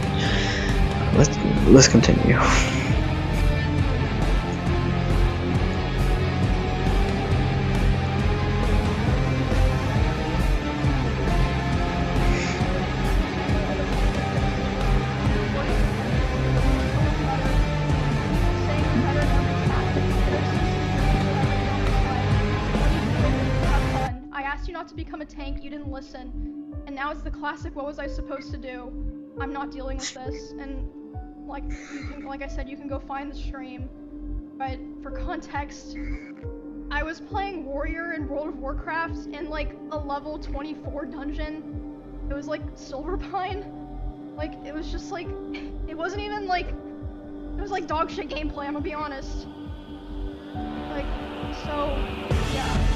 let's continue. To become a tank, you didn't listen, and now it's the classic what was I supposed to do? I'm not dealing with this. And like I said, you can go find the stream, but for context, I was playing warrior in World of Warcraft in like a level 24 dungeon. It was like Silverpine. Like it was just like, it wasn't even like, it was like dog shit gameplay, I'm gonna be honest. Like, so yeah.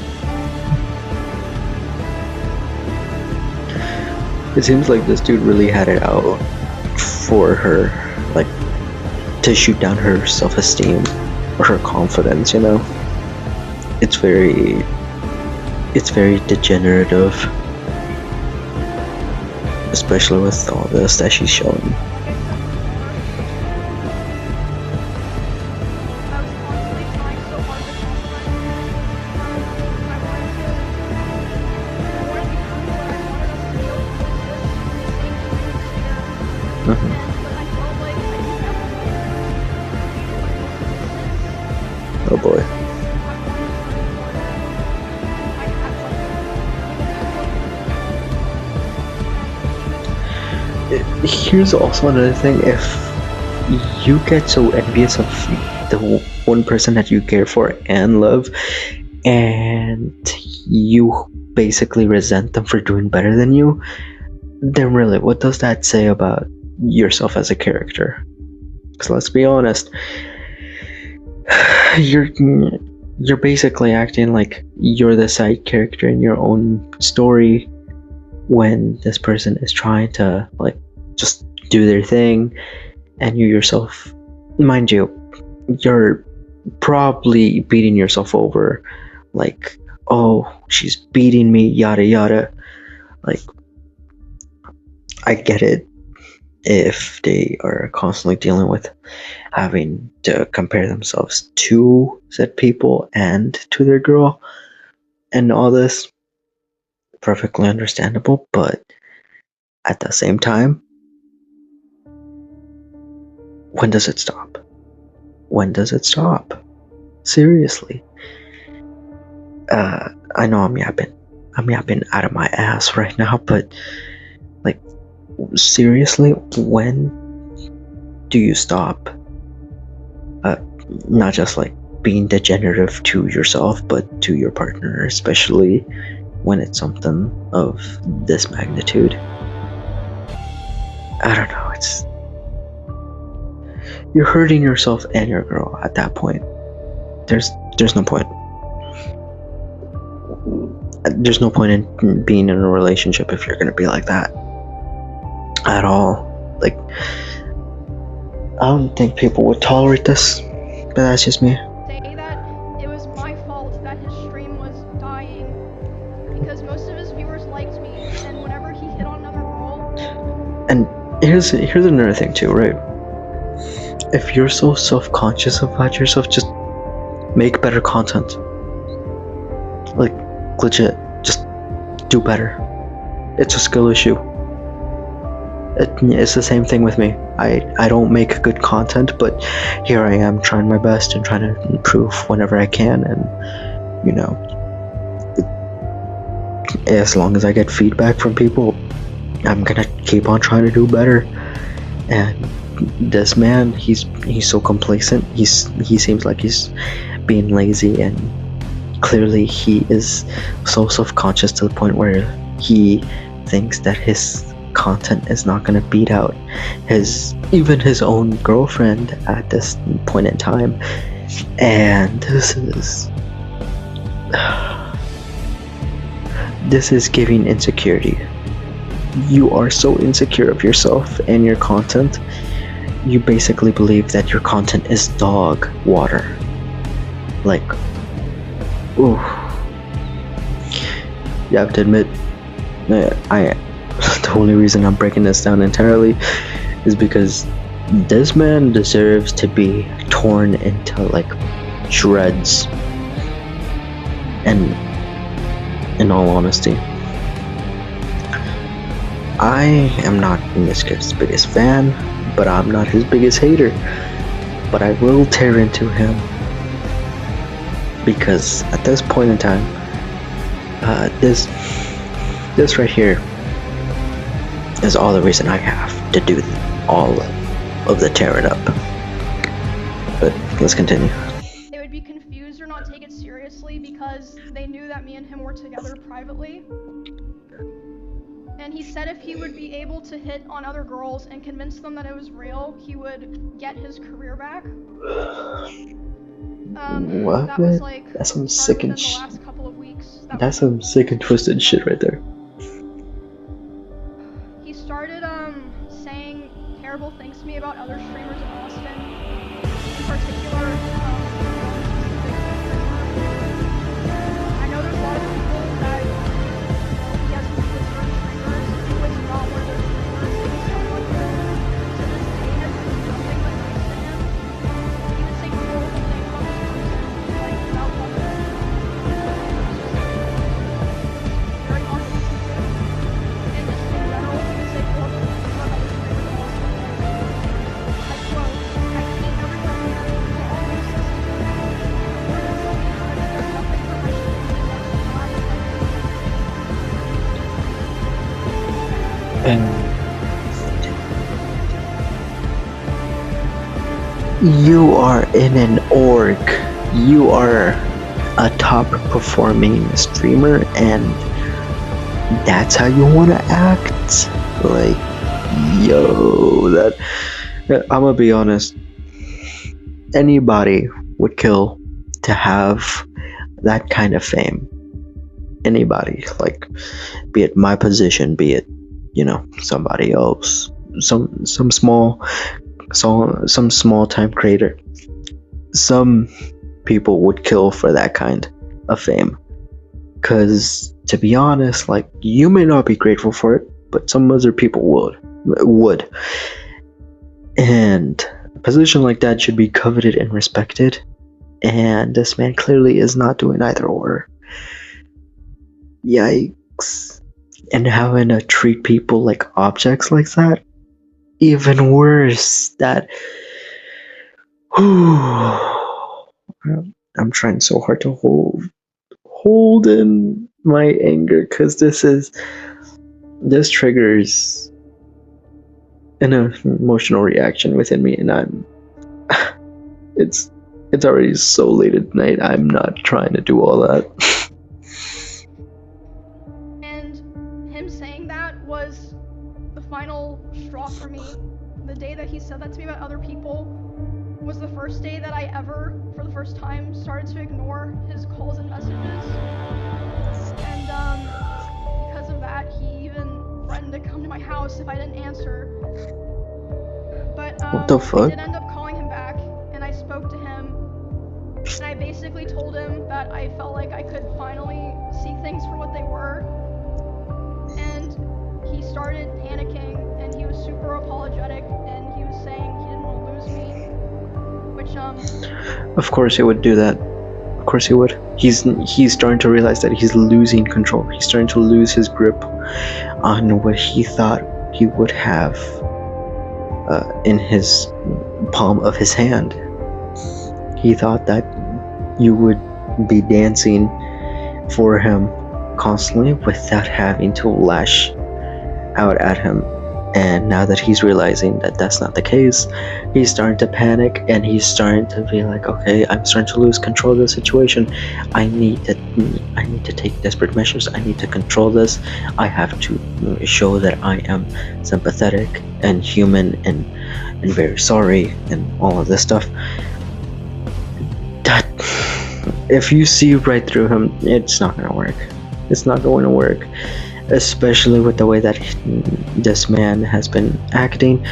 It seems like this dude really had it out for her, like, to shoot down her self-esteem or her confidence, you know? It's very degenerative, especially with all this that she's showing. I was constantly trying here's also another thing. If you get so envious of the one person that you care for and love, and you basically resent them for doing better than you, then really, what does that say about yourself as a character? Because let's be honest, you're you're basically acting like you're the side character in your own story when this person is trying to like just do their thing, and you yourself, mind you, you're probably beating yourself over, like, oh, she's beating me, yada yada. Like, I get it if they are constantly dealing with having to compare themselves to said people and to their girl and all this. Perfectly understandable, but at the same time, when does it stop? When does it stop? Seriously. I know I'm yapping out of my ass right now, but like, seriously, when do you stop? Not just like being degenerative to yourself, but to your partner, especially when it's something of this magnitude. I don't know, you're hurting yourself and your girl at that point. There's no point. There's no point in being in a relationship if you're gonna be like that at all. Like, I don't think people would tolerate this, but that's just me. Say that it was my fault that his stream was dying because most of his viewers liked me, and whenever he hit on another girl. And here's another thing too, right? If you're so self-conscious about yourself, just make better content. Like, legit, just do better. It's a skill issue. It's the same thing with me. I don't make good content, but here I am trying my best and trying to improve whenever I can, and you know, as long as I get feedback from people, I'm gonna keep on trying to do better. And this man, he's so complacent. He seems like he's being lazy, and clearly he is so self-conscious to the point where he thinks that his content is not going to beat out even his own girlfriend at this point in time. And this is giving insecurity. You are so insecure of yourself and your content, you basically believe that your content is dog water. Like, ooh. You have to admit, the only reason I'm breaking this down entirely is because this man deserves to be torn into like shreds. And in all honesty, I am not Mizkit's biggest fan, but I'm not his biggest hater. But I will tear into him, because at this point in time, this right here is all the reason I have to do all of the tearing up. But let's continue. They would be confused or not take it seriously because they knew that me and him were together privately. And he said if he would be able to hit on other girls and convince them that it was real, he would get his career back. What? That was like that's some sick and the last couple of weeks. That's some sick and twisted shit right there. He started saying terrible things to me about other streamers in Austin, in particular. I know there's a lot of people that he has with certain streamers who is not one of those streamers. It was someone who, to this day, has been nothing but nice to him. He would say horrible things about this person, like without loving him. Very narcissistic. And just in general, he would say horrible things about other streamers in Austin. I quote, "I hate everyone here. They're all racist. There's nothing for my streamers except to lie." You are in an org. You are a top performing streamer, and that's how you want to act? Like, yo, that. I'm gonna be honest. Anybody would kill to have that kind of fame. Anybody, like, be it my position, be it, somebody else, some small time creator. Some people would kill for that kind of fame. Cause to be honest, like, you may not be grateful for it, but some other people would. And a position like that should be coveted and respected. And this man clearly is not doing either or. Yikes. And having to treat people like objects like that? Even worse. That. I'm trying so hard to hold in my anger, because this triggers an emotional reaction within me, and it's already so late at night. I'm not trying to do all that. And him saying that was the final straw for me. The day that he said that to me about other people was the first day that I ever, for the first time, started to ignore his calls and messages. And because of that, he even threatened to come to my house if I didn't answer. But What the fuck? I did end up calling him back, and I spoke to him, and I basically told him that I felt like I could finally see things for what they were. And he started panicking, and he was super apologetic, and he was saying he didn't want to lose me. Which Of course he would do that. Of course he would. He's starting to realize that he's losing control. He's starting to lose his grip on what he thought he would have in his palm of his hand. He thought that you would be dancing for him constantly without having to lash out at him. And now that he's realizing that that's not the case, he's starting to panic, and he's starting to be like, okay, I'm starting to lose control of the situation. I need to take desperate measures. I need to control this. I have to show that I am sympathetic and human and very sorry and all of this stuff. That, if you see right through him, it's not gonna work. It's not going to work. Especially with the way that this man has been acting.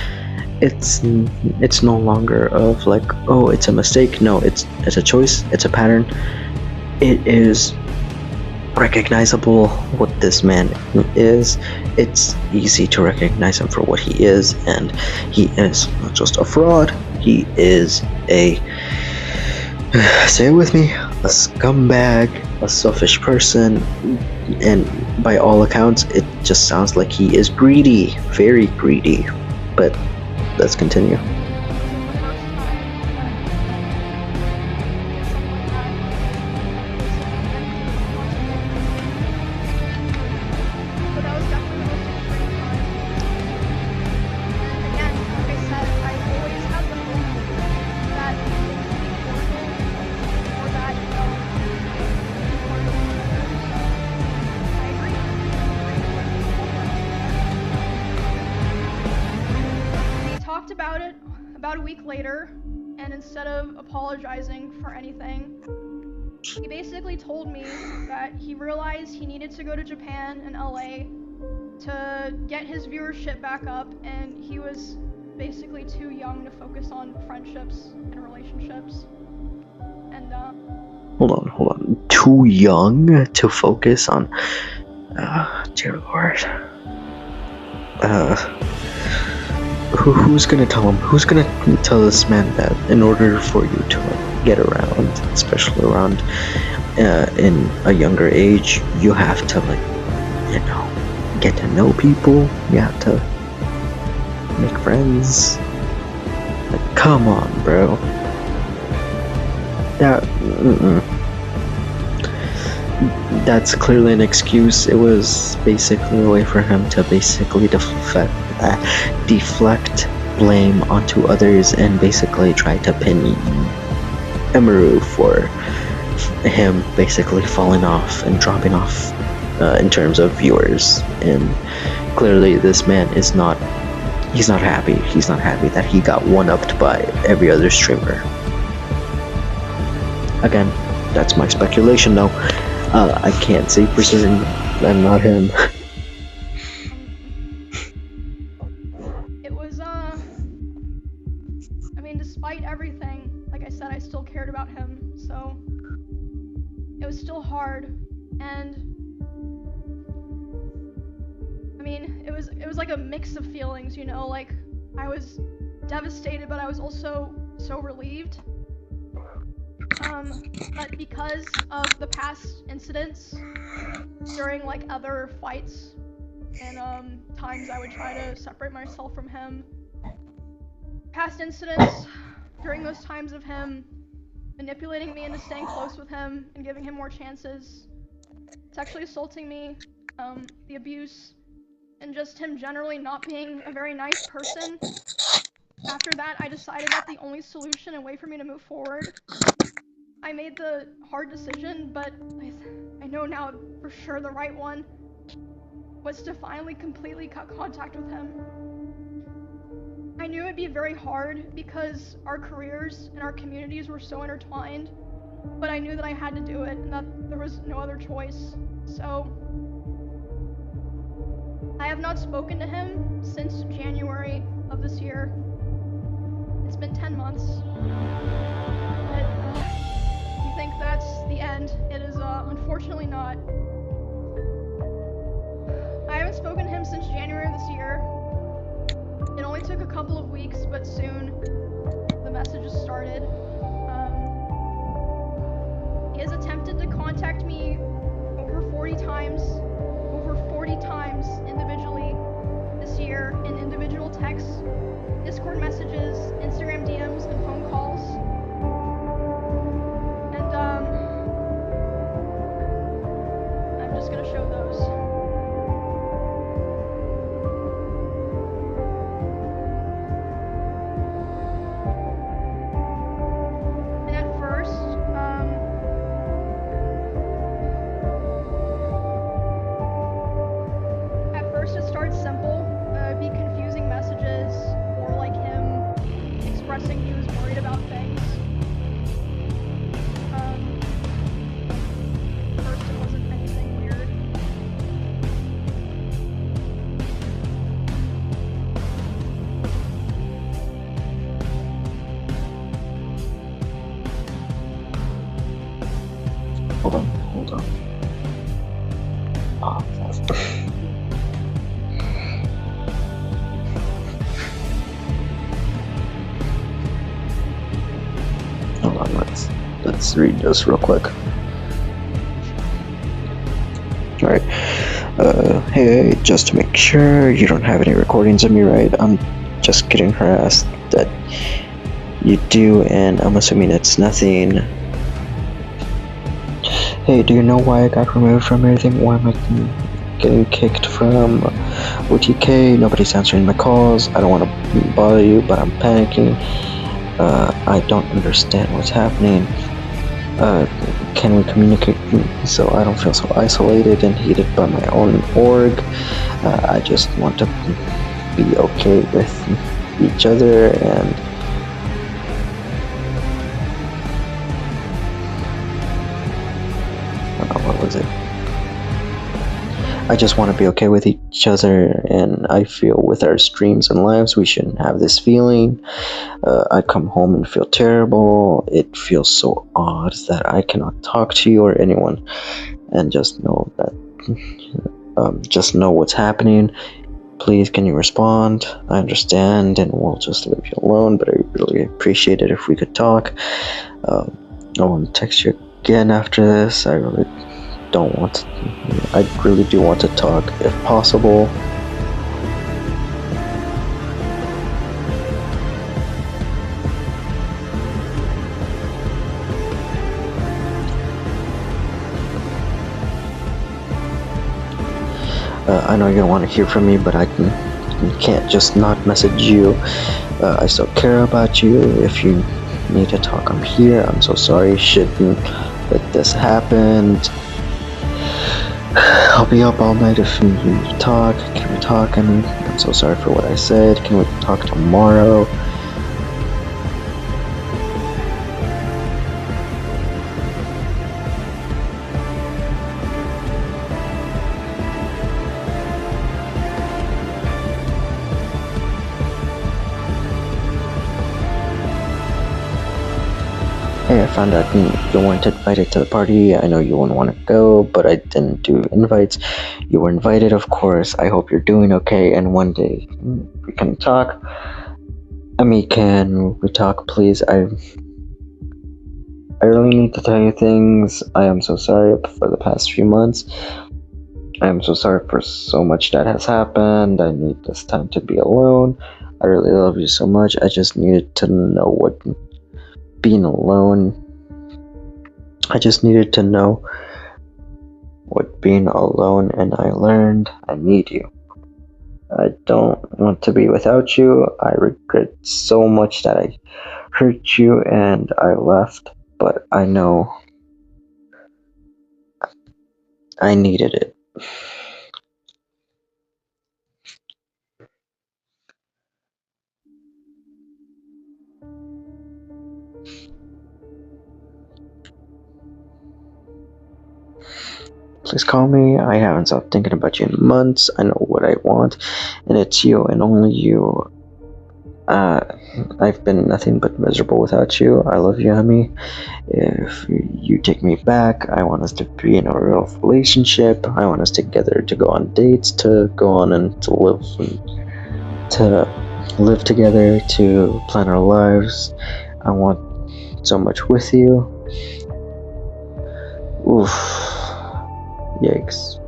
It's no longer of like, oh, it's a mistake. No, it's a choice. It's a pattern. It is recognizable what this man is. It's easy to recognize him for what he is, and he is not just a fraud. He is a, say it with me, a scumbag, a selfish person, and by all accounts, it just sounds like he is greedy, very greedy. But let's continue. About a week later, and instead of apologizing for anything, he basically told me that he realized he needed to go to Japan and LA to get his viewership back up, and he was basically too young to focus on friendships and relationships. And hold on. Too young to focus on. Dear Lord. Who's gonna tell him? Who's gonna tell this man that in order for you to get around, especially around in a younger age, you have to get to know people. You have to make friends. Like, come on, bro. That's clearly an excuse. It was basically a way for him to basically deflect blame onto others and basically try to pin Emiru for him basically falling off and dropping off in terms of viewers. And clearly this man is not, he's not happy. He's not happy that he got one-upped by every other streamer. Again, that's my speculation though. I can't say for certain I'm not him. It was, I mean, despite everything, like I said, I still cared about him, so it was still hard, and I mean, it was like a mix of feelings, you know, like I was devastated, but I was also so relieved. But because of the past incidents during like other fights and times I would try to separate myself from him, past incidents during those times of him manipulating me into staying close with him and giving him more chances, sexually assaulting me, the abuse, and just him generally not being a very nice person. After that, I decided that the only solution and way for me to move forward, I made the hard decision, but I know now for sure the right one, was to finally completely cut contact with him. I knew it'd be very hard because our careers and our communities were so intertwined, but I knew that I had to do it and that there was no other choice. So I have not spoken to him since January of this year. It's been 10 months. But you think that's the end. It is unfortunately not. I haven't spoken to him since January of this year. It only took a couple of weeks, but soon the messages started. He has attempted to contact me over 40 times individually this year in individual texts, Discord messages, Instagram DMs, and phone calls. And I'm just gonna show those. And at first it starts simple, be confusing messages, or like him expressing he was worried about things. First it wasn't anything weird. Hold on. Hold on, let's read this real quick. Alright. Hey, just to make sure you don't have any recordings of me, right? I'm just getting harassed that you do, and I'm assuming it's nothing. Hey, do you know why I got removed from everything? Why am I getting kicked from OTK? Nobody's answering my calls. I don't want to bother you, but I'm panicking. I don't understand what's happening. Can we communicate so I don't feel so isolated and heated by my own org? I just want to be okay with each other, and what was it? I just want to be okay with each other, and I feel with our streams and lives we shouldn't have this feeling. I come home and feel terrible. It feels so odd that I cannot talk to you or anyone, and just know that just know what's happening. Please, can you respond? I understand, and we'll just leave you alone, but I really appreciate it if we could talk. I want to text you again after this. I really don't want to. I really do want to talk if possible. I know you don't want to hear from me, but I can't just not message you. I still care about you. If you need to talk, I'm here. I'm so sorry. Shouldn't let this happen. I'll be up all night if you need to talk. Can we talk? I'm so sorry for what I said. Can we talk tomorrow? Hey, I found out you weren't invited to the party. I know you wouldn't want to go, but I didn't do invites. You were invited, of course. I hope you're doing okay, and one day we can talk. Can we talk, please? I really need to tell you things. I am so sorry for the past few months. I am so sorry for so much that has happened. I need this time to be alone. I really love you so much. I just needed to know what being alone. I just needed to know what being alone, and I learned I need you. I don't want to be without you. I regret so much that I hurt you and I left, but I know I needed it. Please call me. I haven't stopped thinking about you in months. I know what I want, and it's you and only you. I've been nothing but miserable without you. I love you, Amy. If you take me back, I want us to be in a real relationship. I want us together to go on dates, to go on and to live together, to plan our lives. I want so much with you. Oof. Yikes.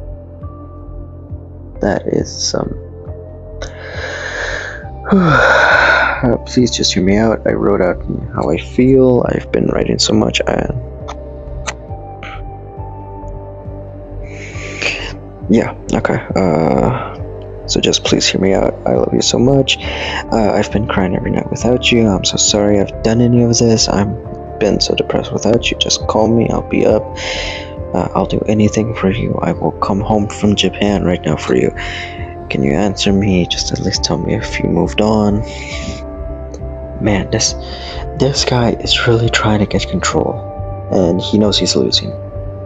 That is some. Please just hear me out. I wrote out how I feel. I've been writing so much. Yeah, okay. So just please hear me out. I love you so much. I've been crying every night without you. I'm so sorry I've done any of this. I've been so depressed without you. Just call me. I'll be up. I'll do anything for you. I will come home from Japan right now for you. Can you answer me? Just at least tell me if you moved on. Man, this guy is really trying to get control. And he knows he's losing.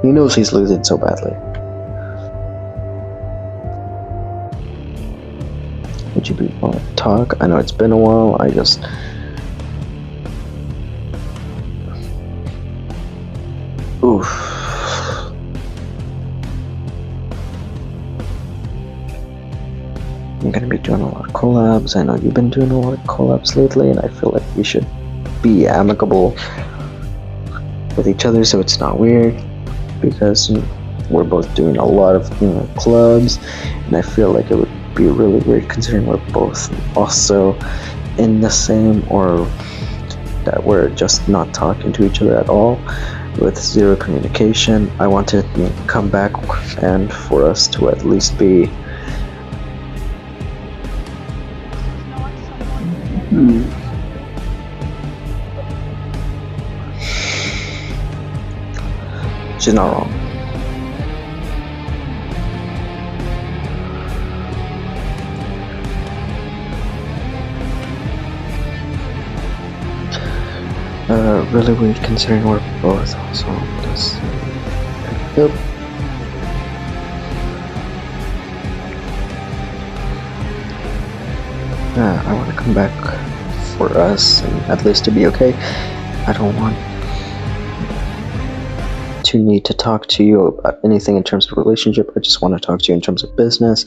He knows he's losing so badly. Would you want to talk? I know it's been a while. I just... Oof. I'm gonna be doing a lot of collabs. I know you've been doing a lot of collabs lately, and I feel like we should be amicable with each other so it's not weird, because we're both doing a lot of clubs, and I feel like it would be really weird considering we're both also in the same, or that we're just not talking to each other at all with zero communication. I want to come back and for us to at least be She's not wrong. Really weird considering we're both also on this. Yep. I want to come back for us, and at least to be okay. I don't want to need to talk to you about anything in terms of relationship. I just want to talk to you in terms of business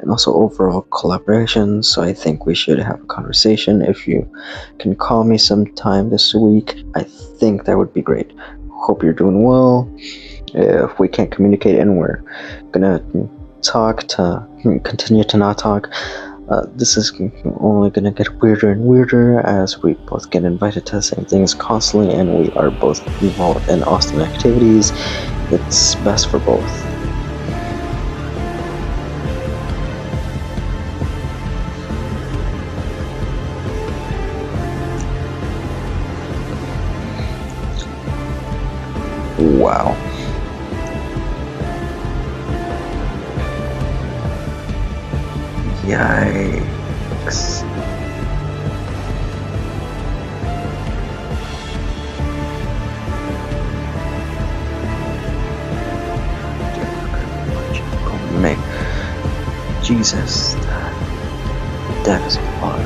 and also overall collaboration. So I think we should have a conversation. If you can call me sometime this week, I think that would be great. Hope you're doing well. If we can't communicate and we're gonna continue to not talk, this is only going to get weirder and weirder as we both get invited to the same things constantly, and we are both involved in Austin activities. It's best for both. Wow. Yikes. Oh man. Jesus. That is a lot.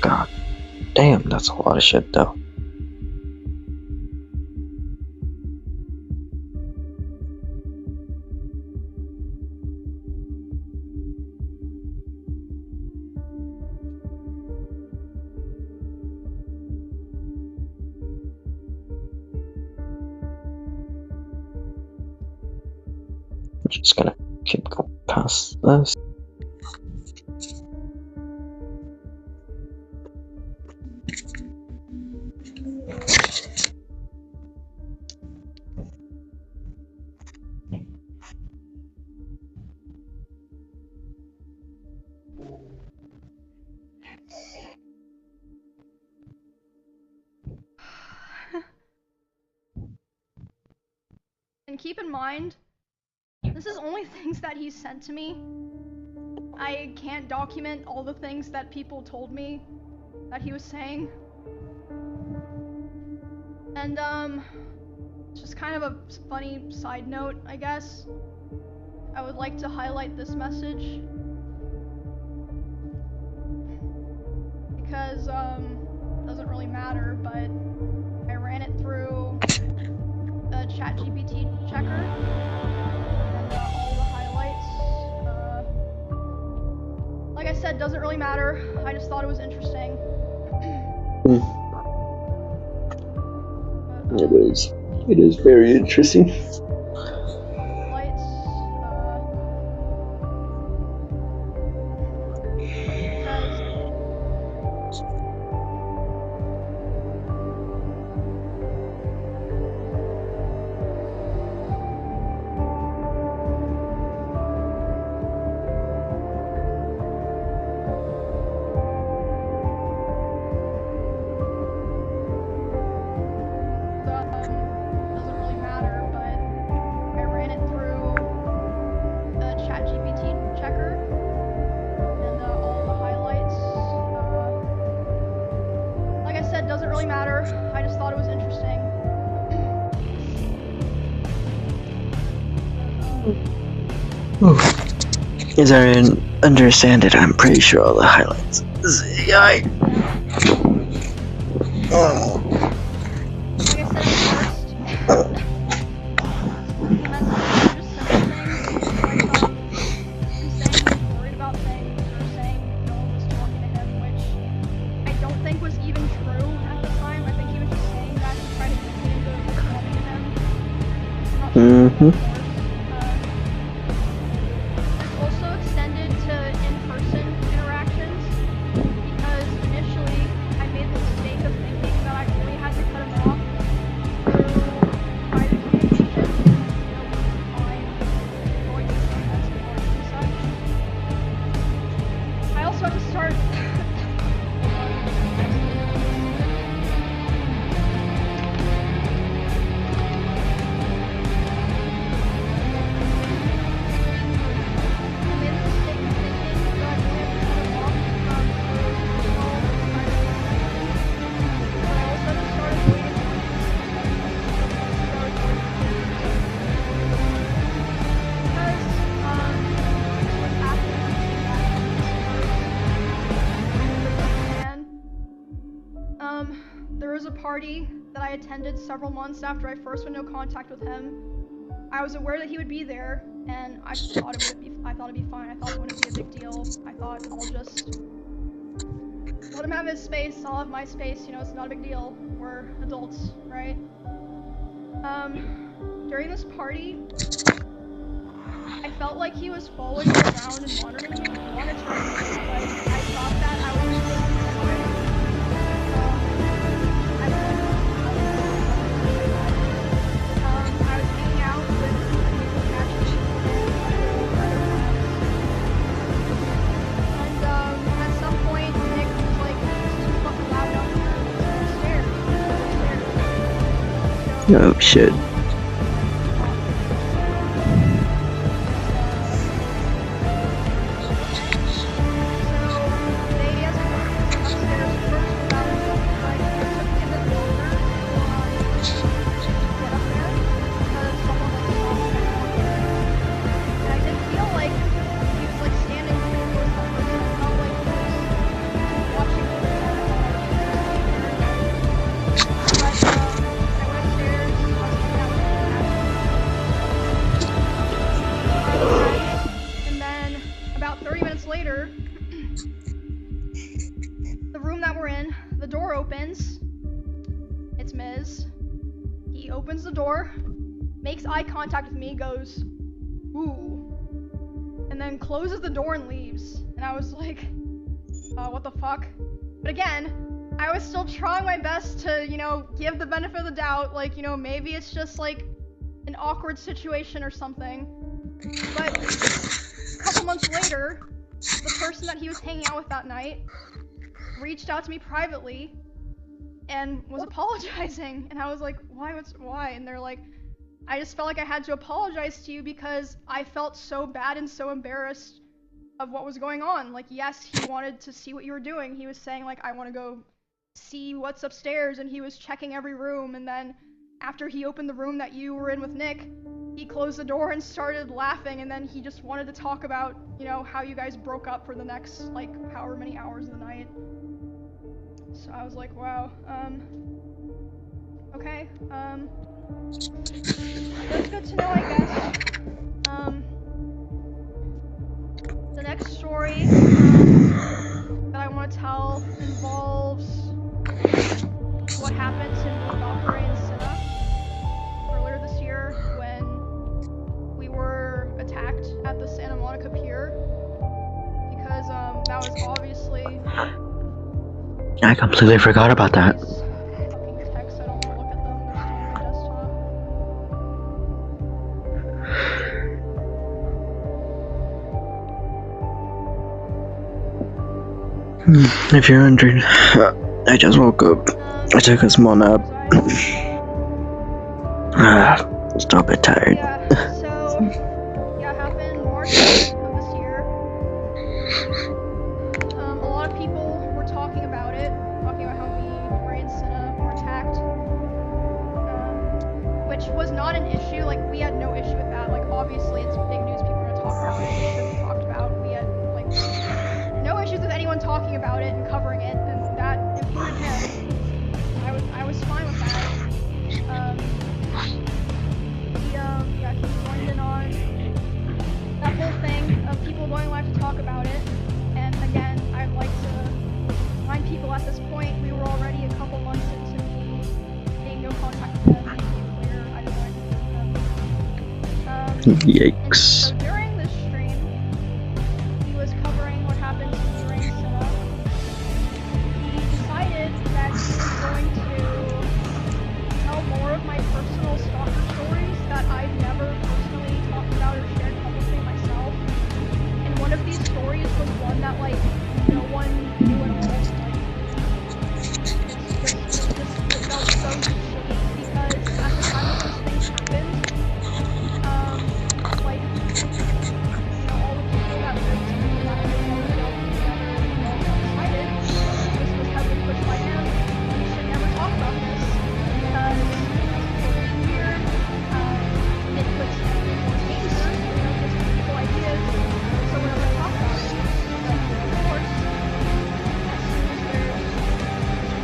God damn, that's a lot of shit though. I'm just gonna keep going past this. And keep in mind, this is only things that he sent to me. I can't document all the things that people told me that he was saying. And, just kind of a funny side note, I guess. I would like to highlight this message. Because, it doesn't really matter, but I ran it through a ChatGPT checker. And, all the highlights. Like I said, doesn't really matter. I just thought it was interesting. It is very interesting. Lights, doesn't really matter, but I ran it through a ChatGPT checker. And, all the highlights, like I said, doesn't really matter. I just thought it was interesting. As I understand it, I'm pretty sure all the highlights. Yikes. Oh. Like I said first, the message was just simple things. Like, him saying he was worried about things, or saying no one was talking to him, which I don't think was even true at the time. I think he was just saying that to try to get me into talking to him. Not sure Mm-hmm. This also extended to in-person interactions, because initially I made the mistake of thinking that I only had to cut him off through private communication, online, going to events and parties and such. I also had to start there was a party that I attended several months after I first went into contact with him. I was aware that he would be there, and I thought it'd be fine. I thought it wouldn't be a big deal. I thought I'll just let him have his space, I'll have my space, you know, it's not a big deal. We're adults, right? During this party, I felt like he was following me around and monitoring me, but I thought that I was just Oh shit. Later, the room that we're in, the door opens. It's Miz. He opens the door, makes eye contact with me, goes, "Ooh," and then closes the door and leaves. And I was like, what the fuck? But again, I was still trying my best to, give the benefit of the doubt, like, maybe it's just like an awkward situation or something. But a couple months later, the person that he was hanging out with that night reached out to me privately and was apologizing. And I was like, why? And they're like, I just felt like I had to apologize to you because I felt so bad and so embarrassed of what was going on. Like, yes, he wanted to see what you were doing. He was saying, like, I want to go see what's upstairs, and he was checking every room. And then after he opened the room that you were in with Nick, he closed the door and started laughing, and then he just wanted to talk about, how you guys broke up for the next, like, however many hours of the night. So I was like, wow, okay, that's good to know, I guess. The next story, that I want to tell involves what happened to me, Valkyrie, and Cinna earlier this year when we were attacked at the Santa Monica Pier, because that was obviously. I completely forgot about that. Fucking texts, I don't want to look at them. They're still on my desktop. If you're wondering, I just woke up. I took a small nap. Still a bit tired. Yeah, so, it happened March of this year. A lot of people were talking about it, talking about how me, Ray, and Cinna were attacked, which was not an issue. Like, we had no issue with that. Like, obviously, it's big news, people are gonna talk about it, it should be talked about. We had, like, no issues with anyone talking about it and covering it, and that included him. I was fine with that. He joined in on that whole thing of people going live to talk about it. And again, I'd like to remind people at this point, we were already a couple months into me being no contact with him, being clear, I didn't know anything with him. Yikes. So during this stream, he was covering what happened to me, Ray, and Cinna. He decided that he was going to tell more of my personal stalker stories that I've never personally talked about or shared publicly myself. And one of these stories was one that, like, no one knew at all. Like, it felt so shitty because at the time that those things happened, like, all the people that lived in that together, we all decided this was heavily pushed by him. We should never talk about this because it's weird. It puts him in more danger. Gives people ideas. So we're not gonna talk about it. But of course, as soon as there's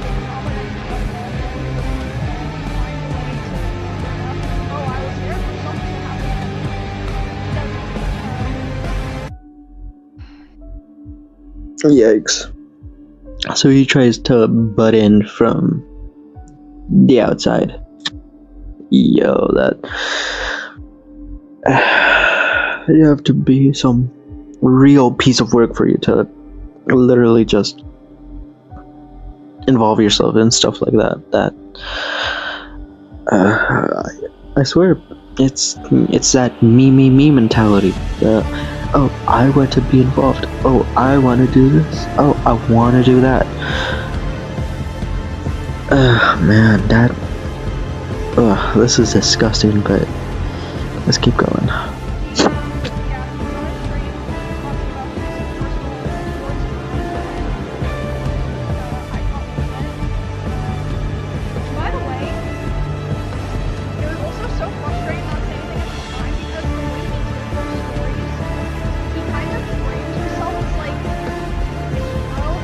big drama that comes up, find a way to bring up, oh, I was there for something that happened. Yikes. So he tries to butt in from the outside. Yo, that. You have to be some real piece of work for you to literally just involve yourself in stuff like that. I swear, it's that me mentality. Oh, I want to be involved. Oh, I want to do this. Oh, I want to do that. Man, Ugh, this is disgusting, but let's keep going. By the way, it was also so frustrating not saying anything at the time because the way he told those stories, he kind of framed himself as like, bro,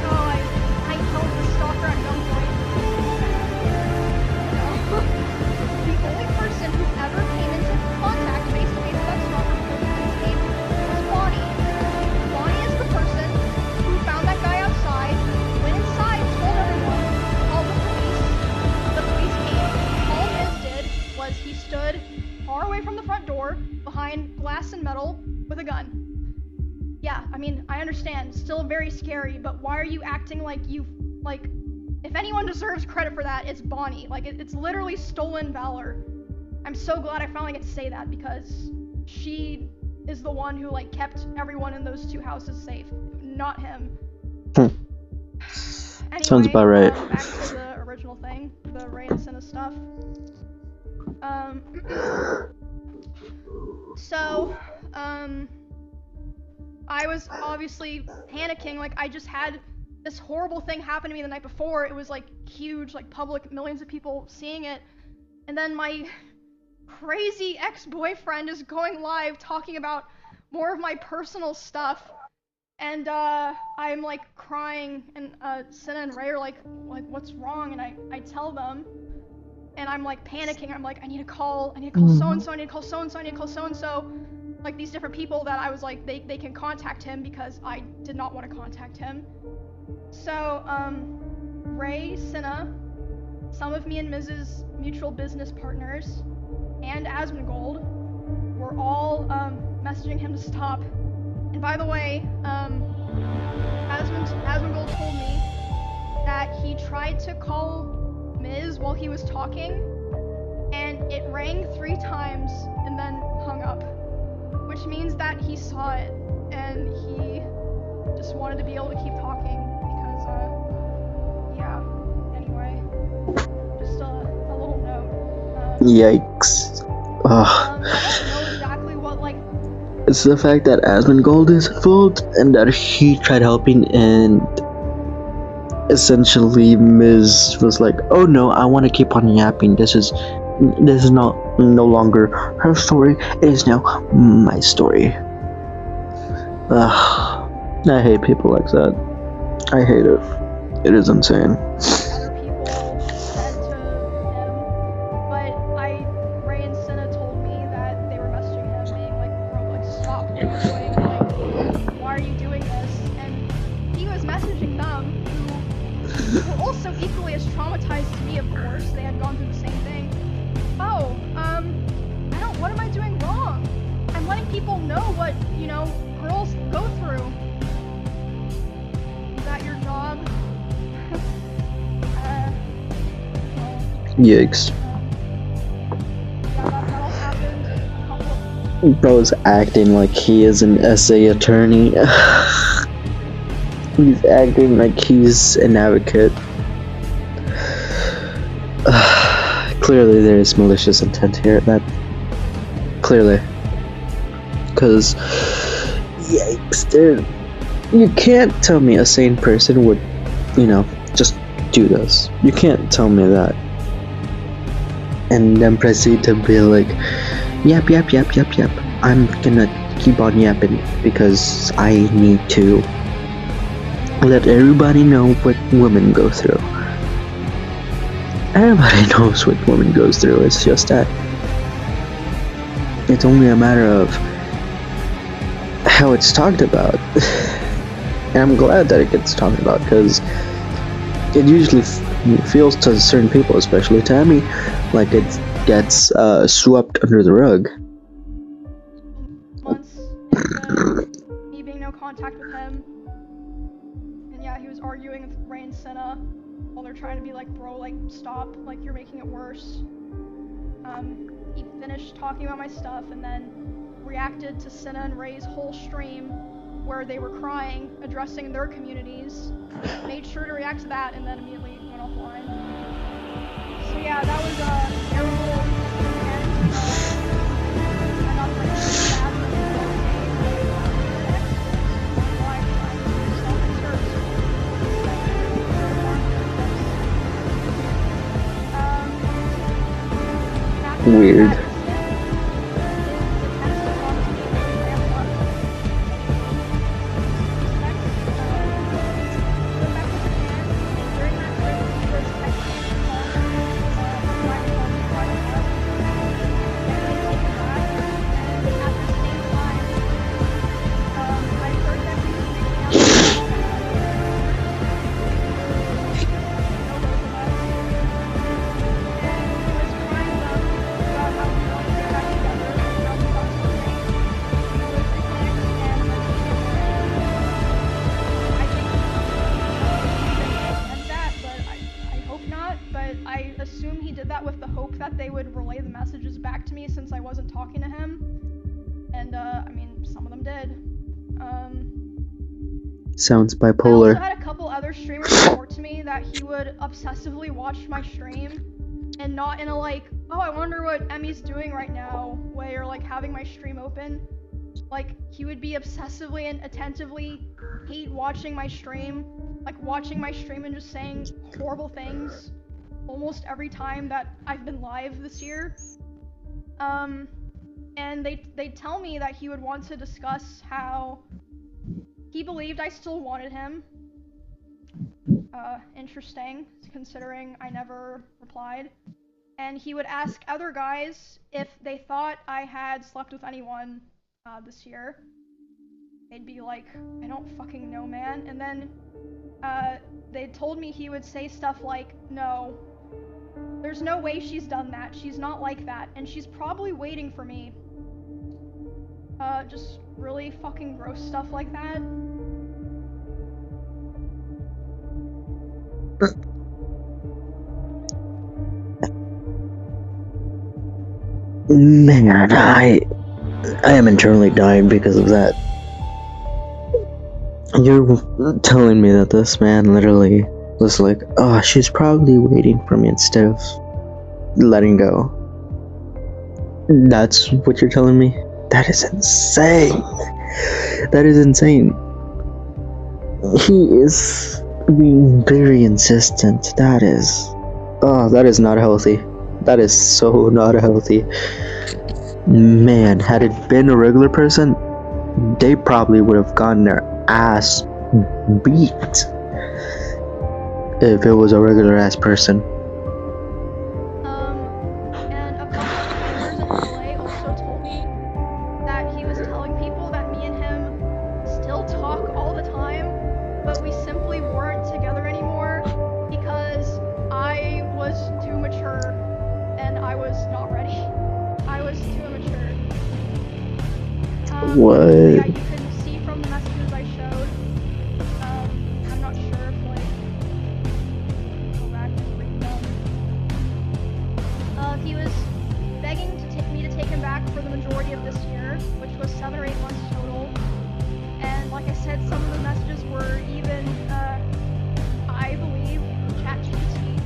oh, I held the stalker at gunpoint. No. The only person who ever came into contact face-to-face with that stalker before the police came was Bonnie. Bonnie is the person who found that guy outside, went inside, told everyone, called the police. The police came. All Miz did was he stood far away from the front door, behind glass and metal, with a gun. Yeah, I mean, I understand. Still very scary, but why are you acting like you, like, if anyone deserves credit for that, it's Bonnie. Like, it's literally stolen valor. I'm so glad I finally get to say that because she is the one who, like, kept everyone in those two houses safe, not him. Anyway, Sounds about right. Back to the original thing, the Ray and Cinna stuff. So, I was obviously panicking, like, I just had this horrible thing happen to me the night before. It was, like, huge, like, public, millions of people seeing it, and then my crazy ex-boyfriend is going live talking about more of my personal stuff, and, I'm, like, crying, and, Cinna and Ray are like, what's wrong, and I tell them, and I'm, like, panicking. I'm like, I need to call so-and-so, I need to call so-and-so, I need to call so-and-so, like, these different people that I was like, they can contact him because I did not want to contact him. So, Ray, Cinna, some of me and Miz's mutual business partners, and Asmongold were all, messaging him to stop. And by the way, Asmongold told me that he tried to call Miz while he was talking, and it rang 3 times and then hung up, which means that he saw it, and he just wanted to be able to keep talking because, yeah, anyway, just a little note. Yikes. I don't know exactly what, like, It's the fact that Asmongold is involved and that he tried helping, and essentially Miz was like, oh no, I want to keep on yapping. This is no longer her story. It is now my story. I hate people like that. I hate it. It is insane. other people said to him, but Ray and Cinna told me that they were messaging him being like, bro, like, stop what you're doing, like, why are you doing this? And he was messaging them, who were also equally as traumatized to me, of course. They had gone through the same thing. Oh, what am I doing wrong? I'm letting people know what, you know, girls go through. Is that your job? Yikes. Yeah, that all happened a couple of... Bro's acting like he is an SA attorney. He's acting like he's an advocate. Clearly there is malicious intent here. That clearly, because yikes, you can't tell me a sane person would, you know, just do this. You can't tell me that and then proceed to be like, yep, I'm gonna keep on yapping because I need to let everybody know what women go through. Everybody knows what women goes through. It's just that it's only a matter of how it's talked about. And I'm glad that it gets talked about, because it usually feels to certain people, especially to me, like it gets swept under the rug. Months into me being no contact with him, and yeah, he was arguing with Ray and Cinna while they're trying to be like, bro, like, stop, like, you're making it worse. He finished talking about my stuff and then reacted to Cinna and Ray's whole stream where they were crying, addressing their communities, made sure to react to that, and then immediately went offline. So yeah, that was a terrible weekend. I got like really bad for the whole day, but why I'm trying to self-insert. Back to Weird. that incident, his attempts to talk to me really ramped up. We went back to Japan, and during that trip, he was texting and calling me, trying to tell me why I was. And I told him back, and at the same time, I heard that he was reaching out to me. No both of us. And he was crying about how we want to get back together, how we got so late. We would reconnect and I think meant that, but I hope not. But I assume he did that with the hope that they would relay the messages back to me since I wasn't talking to him. And I mean, some of them did. Sounds I also bipolar. had a couple other streamers report to me that he would obsessively watch my stream and not in a like, oh, I wonder what Emmy's doing right now way, or like having my stream open. Like, he would be obsessively and attentively hate watching my stream, like watching my stream and just saying horrible things almost every time that I've been live this year. And they tell me that he would want to discuss how he believed I still wanted him. Interesting, considering I never replied. And he would ask other guys if they thought I had slept with anyone this year. They'd be like, I don't fucking know, man. And then they told me he would say stuff like, no, there's no way she's done that. She's not like that. And she's probably waiting for me. Just really fucking gross stuff like that. Man, I am internally dying because of that. You're telling me that this man literally was like, oh, she's probably waiting for me instead of letting go. That's what you're telling me? That is insane. That is insane. He is being very insistent. That is not healthy. That is so not healthy. Man, had it been a regular person, they probably would have gotten their ass beat if it was a regular ass person. And a couple of streamers in LA also told me that he was telling people that me and him still talk all the time, but we simply weren't together anymore because I was too mature and I was not ready. I was too immature. What? Yeah, you can see from the messages I showed. I'm not sure if like go back and read them. He was begging me to take him back for the majority of this year, which was 7 or 8 months total. And like I said, some of the messages were even, I believe, ChatGPT.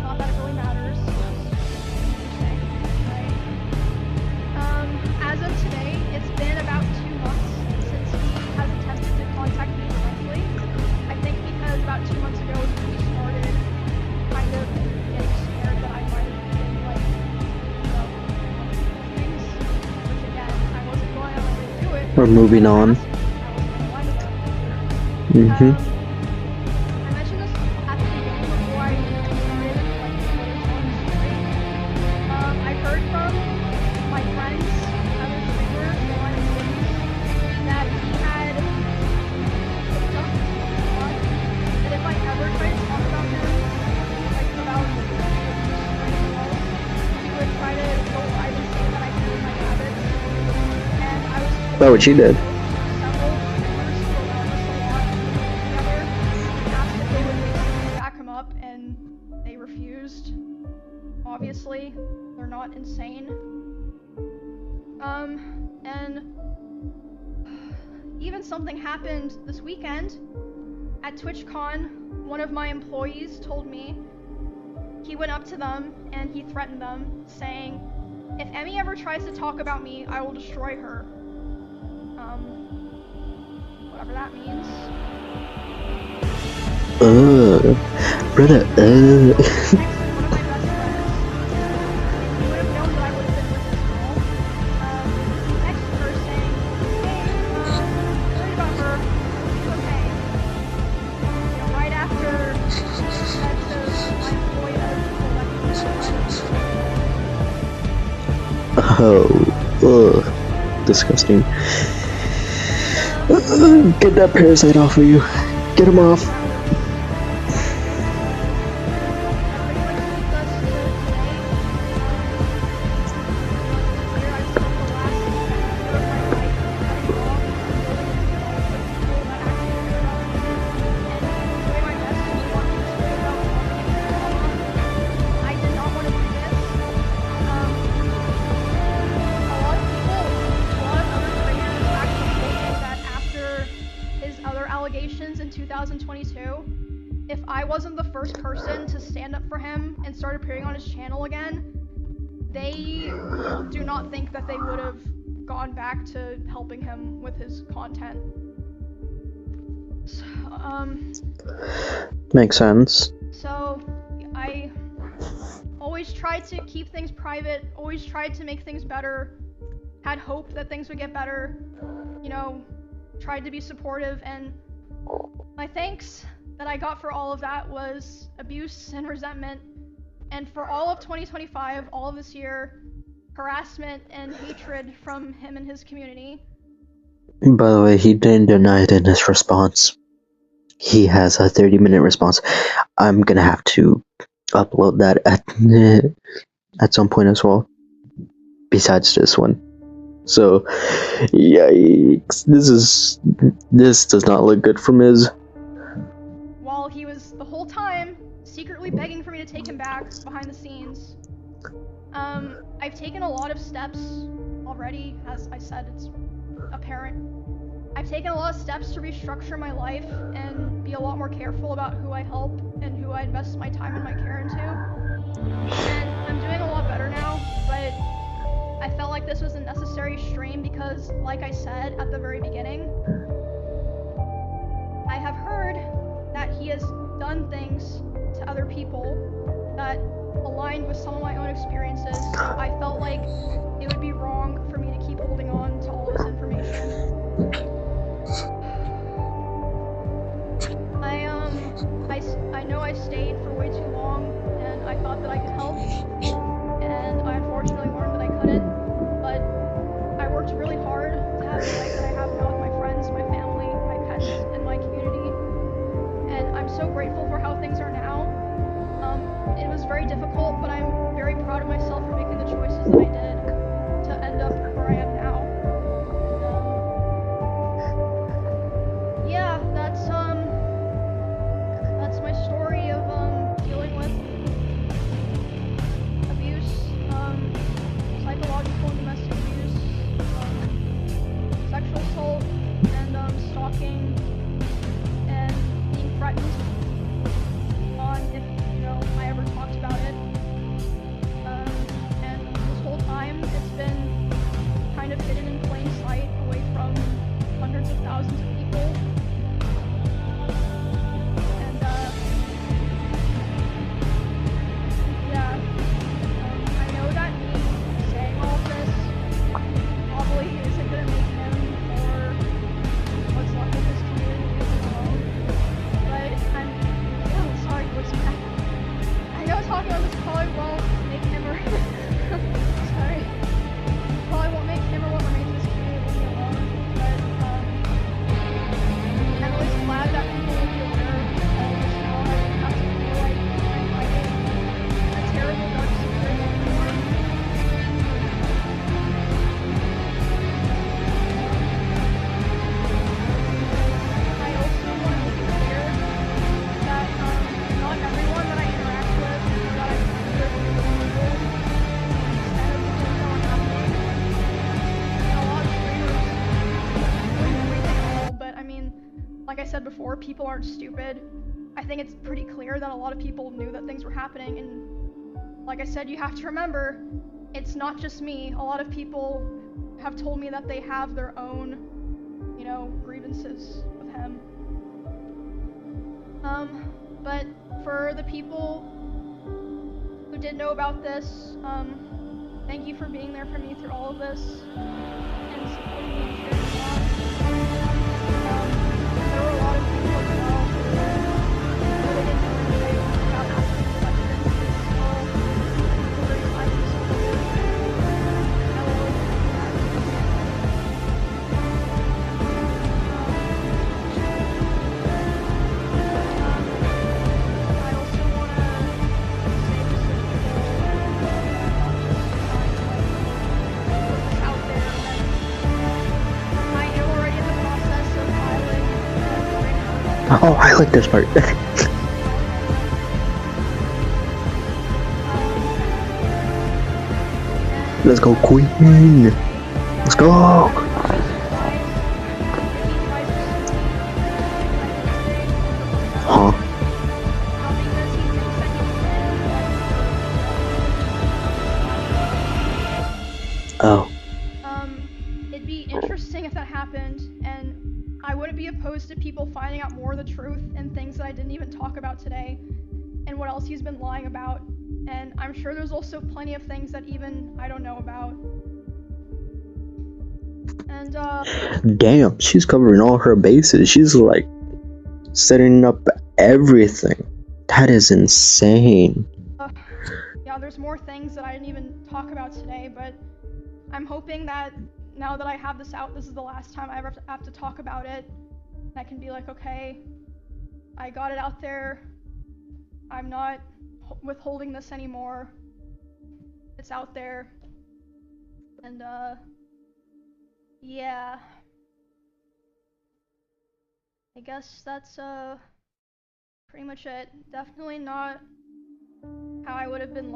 Not that it really matters. Interesting, right? As of today, it's been about 2 months since he has attempted to contact me directly. I think because about 2 months ago he started kind of getting scared that I might have been like, you know, things. Which again, I wasn't going to let him do it. We're moving on. Mm-hmm. I mentioned this at the beginning before I started like really telling the story. I heard from my friends, other streamers, one that he had hooked up a lot, that if I ever tried to talk about him, like about he would try to go live and say that I knew my habits. And I was told That's what she did. several streamers who were around us a lot together asked if they would basically back him up, and they refused. Obviously, they're not insane. And even something happened this weekend at TwitchCon. One of my employees told me he went up to them and he threatened them, saying, "If Emmy ever tries to talk about me, I will destroy her." Whatever that means. Brother, Texted one of my best friends, and he would have known that I would have been with this girl. He texted her saying, "Hey, worried about her. She's okay." You know, right after he said to my employee that people that he was oh, disgusting. Get that parasite off of you. Get him off. In 2022, if I wasn't the first person to stand up for him and start appearing on his channel again, they do not think that they would have gone back to helping him with his content. So, makes sense. So I always tried to keep things private, always tried to make things better, had hope that things would get better, you know, tried to be supportive, and my thanks that I got for all of that was abuse and resentment, and for all of 2025, all of this year, harassment and hatred from him and his community. By the way, he didn't deny it in his response. He has a 30-minute response. I'm gonna have to upload that at some point as well, besides this one. So, yikes! This does not look good for Miz. While he was the whole time secretly begging for me to take him back behind the scenes. I've taken a lot of steps already, as I said, it's apparent. I've taken a lot of steps to restructure my life and be a lot more careful about who I help and who I invest my time and my care into. And I'm doing a lot better now, but I felt like this was a necessary strain because, like I said at the very beginning, I have heard that he has done things to other people that aligned with some of my own experiences, so I felt like it would be wrong for me to keep holding on to all this information. I know I stayed for way too long, and I thought that I could help, and I unfortunately learned that I couldn't, but I worked really hard to have the life that I have now with my friends, my family, my pets, and my community, and I'm so grateful for how things are now. It was very difficult, but I'm very proud of myself for making the choices that I did to end up where I am now. Yeah, that's my story of dealing with abuse, psychological and domestic abuse, sexual assault, and stalking, and being threatened on if I ever talked about it. And this whole time it's been kind of hidden in plain sight away from hundreds of thousands of people. And I know that me saying all of this probably isn't gonna make him or what's left of his community alone. But I'm sorry, what's back? I know talking about this probably won't make him or sorry. Probably won't make him or what remains of his community alone. But I'm always glad that people will be aware of all this now. I don't have to feel like I'm fighting a terrible dark secret anymore. I also want to make it clear that not everyone that I interact with or that I friend with is evil. Instead of the things that are happening. And a lot of streamers doing everything at all, but I mean, like I said before, people aren't stupid. I think it's pretty clear that a lot of people knew that things were happening, and like I said, you have to remember, it's not just me. A lot of people have told me that they have their own, grievances with him. But for the people who did know about this, thank you for being there for me through all of this and supporting me and cheering me on. There were a lot of people as well who really didn't know anything about asking questions, but still were very silent supporters. I will always remember I also want to say just so people not just trying to put this out there that I am already in the process of filing and Oh, I like this part. Let's go, Queen. Let's go. Huh? Oh. It'd be interesting if that happened, and I wouldn't be opposed to people finding out more of the truth and things that I didn't even talk about today, and what else he's been lying about. And I'm sure there's also plenty of things that even I don't know about. And Damn, she's covering all her bases. She's like setting up everything. That is insane. Yeah, there's more things that I didn't even talk about today, but I'm hoping that now that I have this out, this is the last time I ever have to talk about it. And I can be like, okay, I got it out there. I'm not withholding this anymore. It's out there. And, yeah. I guess that's, pretty much it. Definitely not how I would have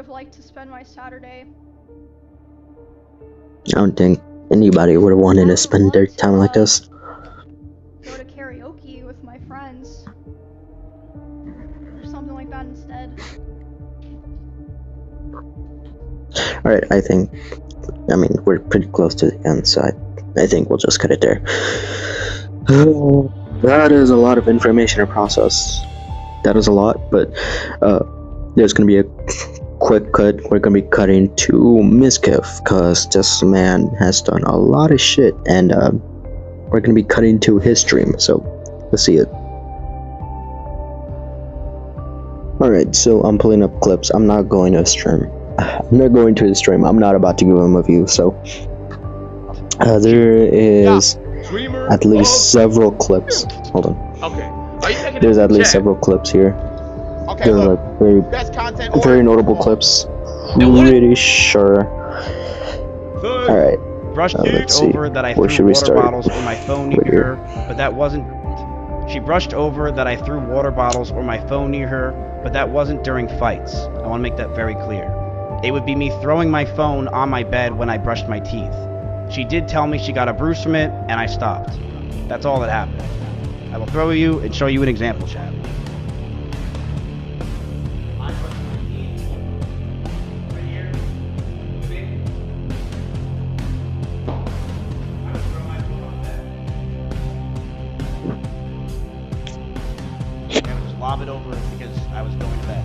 liked to spend my Saturday. I don't think anybody would have wanted to spend their time like this. Go to karaoke with my friends. Or something like that instead. Alright, I mean, we're pretty close to the end, so I think we'll just cut it there. That is a lot of information to process. That is a lot, but there's gonna be a quick cut. We're gonna be cutting to Mizkif, because this man has done a lot of shit, and we're gonna be cutting to his stream, so let's see it. Alright, so I'm pulling up clips. I'm not going to his stream. I'm not going to his stream. I'm not about to give him a view, so there is at least several clips. Hold on. Okay. There's at least several clips here. Okay, They're look, like very, best content very notable clips. Pretty sure. Alright. Brushed let's see. over that I Where threw should we water start? bottles or my phone near Right here. her, but that wasn't. She brushed over that I threw water bottles or my phone near her, but that wasn't during fights. I want to make that very clear. It would be me throwing my phone on my bed when I brushed my teeth. She did tell me she got a bruise from it, and I stopped. That's all that happened. I will throw you and show you an example, chat. Lob it over because I was going to bed.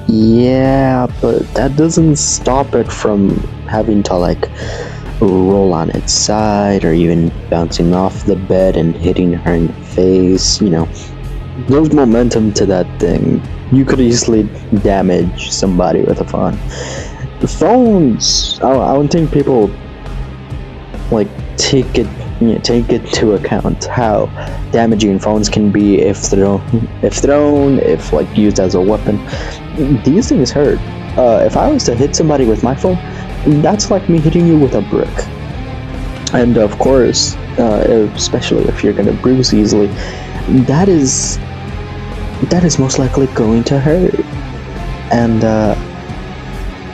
Yeah, but that doesn't stop it from having to like roll on its side or even bouncing off the bed and hitting her in the face. You know, there's momentum to that thing. You could easily damage somebody with a phone. The phones, I don't think people like take it to account how damaging phones can be if thrown, if like used as a weapon. These things hurt. If I was to hit somebody with my phone, that's like me hitting you with a brick. And of course, especially if you're gonna bruise easily, that is most likely going to hurt. And